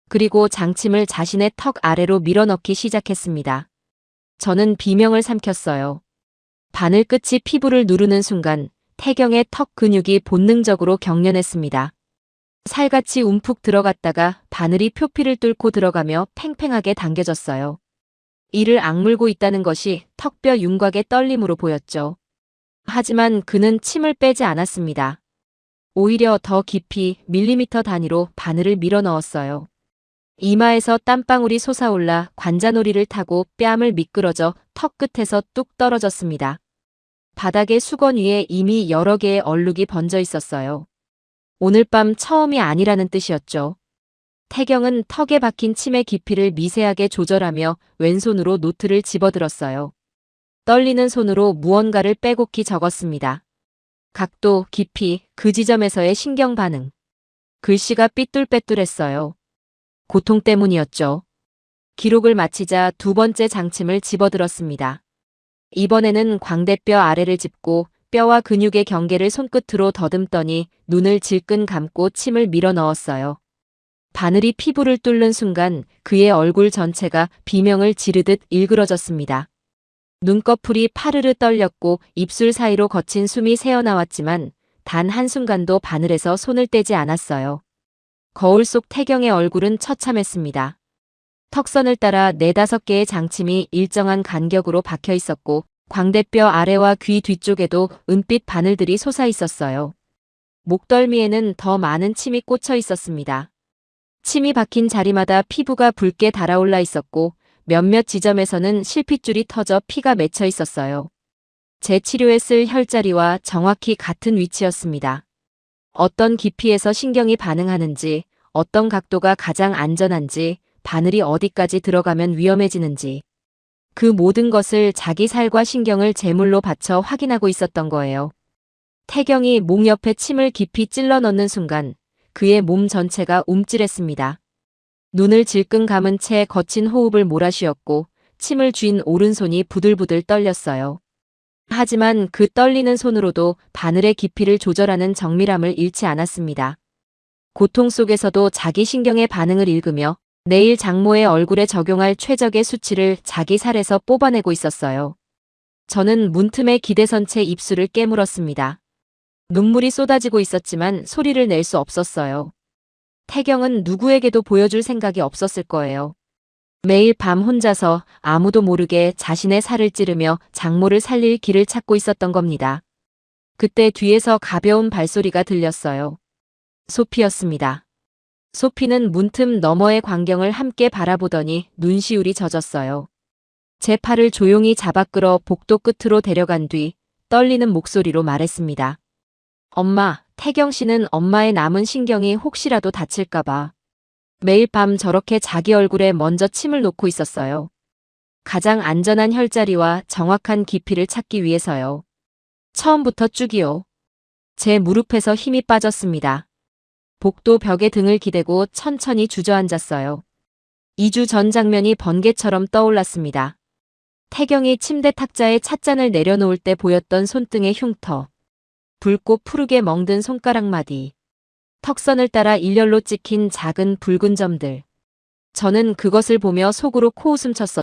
그리고 장침을 자신의 턱 아래로 밀어넣기 시작했습니다. 저는 비명을 삼켰어요. 바늘 끝이 피부를 누르는 순간 태경의 턱 근육이 본능적으로 경련했습니다. 살같이 움푹 들어갔다가 바늘이 표피를 뚫고 들어가며 팽팽하게 당겨졌어요. 이를 악물고 있다는 것이 턱뼈 윤곽의 떨림으로 보였죠. 하지만 그는 침을 빼지 않았습니다. 오히려 더 깊이 밀리미터 단위로 바늘을 밀어 넣었어요. 이마에서 땀방울이 솟아올라 관자놀이를 타고 뺨을 미끄러져 턱 끝에서 뚝 떨어졌습니다. 바닥의 수건 위에 이미 여러 개의 얼룩이 번져 있었어요. 오늘 밤 처음이 아니라는 뜻이었죠. 태경은 턱에 박힌 침의 깊이를 미세하게 조절하며 왼손으로 노트를 집어들었어요. 떨리는 손으로 무언가를 빼곡히 적었습니다. 각도, 깊이, 그 지점에서의 신경 반응. 글씨가 삐뚤빼뚤했어요. 고통 때문이었죠. 기록을 마치자 두 번째 장침을 집어들었습니다. 이번에는 광대뼈 아래를 짚고 뼈와 근육의 경계를 손끝으로 더듬더니 눈을 질끈 감고 침을 밀어 넣었어요. 바늘이 피부를 뚫는 순간 그의 얼굴 전체가 비명을 지르듯 일그러졌습니다. 눈꺼풀이 파르르 떨렸고 입술 사이로 거친 숨이 새어나왔지만 단 한순간도 바늘에서 손을 떼지 않았어요. 거울 속 태경의 얼굴은 처참했습니다. 턱선을 따라 4-5개의 장침이 일정한 간격으로 박혀 있었고 광대뼈 아래와 귀 뒤쪽에도 은빛 바늘들이 솟아 있었어요. 목덜미에는 더 많은 침이 꽂혀 있었습니다. 침이 박힌 자리마다 피부가 붉게 달아올라 있었고 몇몇 지점에서는 실핏줄이 터져 피가 맺혀 있었어요. 제 치료에 쓸 혈자리와 정확히 같은 위치였습니다. 어떤 깊이에서 신경이 반응하는지, 어떤 각도가 가장 안전한지, 바늘이 어디까지 들어가면 위험해지는지. 그 모든 것을 자기 살과 신경을 제물로 바쳐 확인하고 있었던 거예요. 태경이 목 옆에 침을 깊이 찔러 넣는 순간 그의 몸 전체가 움찔했습니다. 눈을 질끈 감은 채 거친 호흡을 몰아쉬었고 침을 쥔 오른손이 부들부들 떨렸어요. 하지만 그 떨리는 손으로도 바늘의 깊이를 조절하는 정밀함을 잃지 않았습니다. 고통 속에서도 자기 신경의 반응을 읽으며 내일 장모의 얼굴에 적용할 최적의 수치를 자기 살에서 뽑아내고 있었어요. 저는 문틈에 기대선 채 입술을 깨물었습니다. 눈물이 쏟아지고 있었지만 소리를 낼 수 없었어요. 태경은 누구에게도 보여줄 생각이 없었을 거예요. 매일 밤 혼자서 아무도 모르게 자신의 살을 찌르며 장모를 살릴 길을 찾고 있었던 겁니다. 그때 뒤에서 가벼운 발소리가 들렸어요. 소피였습니다. 소피는 문틈 너머의 광경을 함께 바라보더니 눈시울이 젖었어요. 제 팔을 조용히 잡아 끌어 복도 끝으로 데려간 뒤 떨리는 목소리로 말했습니다. 엄마, 태경 씨는 엄마의 남은 신경이 혹시라도 다칠까봐 매일 밤 저렇게 자기 얼굴에 먼저 침을 놓고 있었어요. 가장 안전한 혈자리와 정확한 깊이를 찾기 위해서요. 처음부터 쭉이요. 제 무릎에서 힘이 빠졌습니다. 복도 벽에 등을 기대고 천천히 주저앉았어요. 2주 전 장면이 번개처럼 떠올랐습니다. 태경이 침대 탁자에 찻잔을 내려놓을 때 보였던 손등의 흉터. 붉고 푸르게 멍든 손가락마디. 턱선을 따라 일렬로 찍힌 작은 붉은 점들. 저는 그것을 보며 속으로 코웃음 쳤어.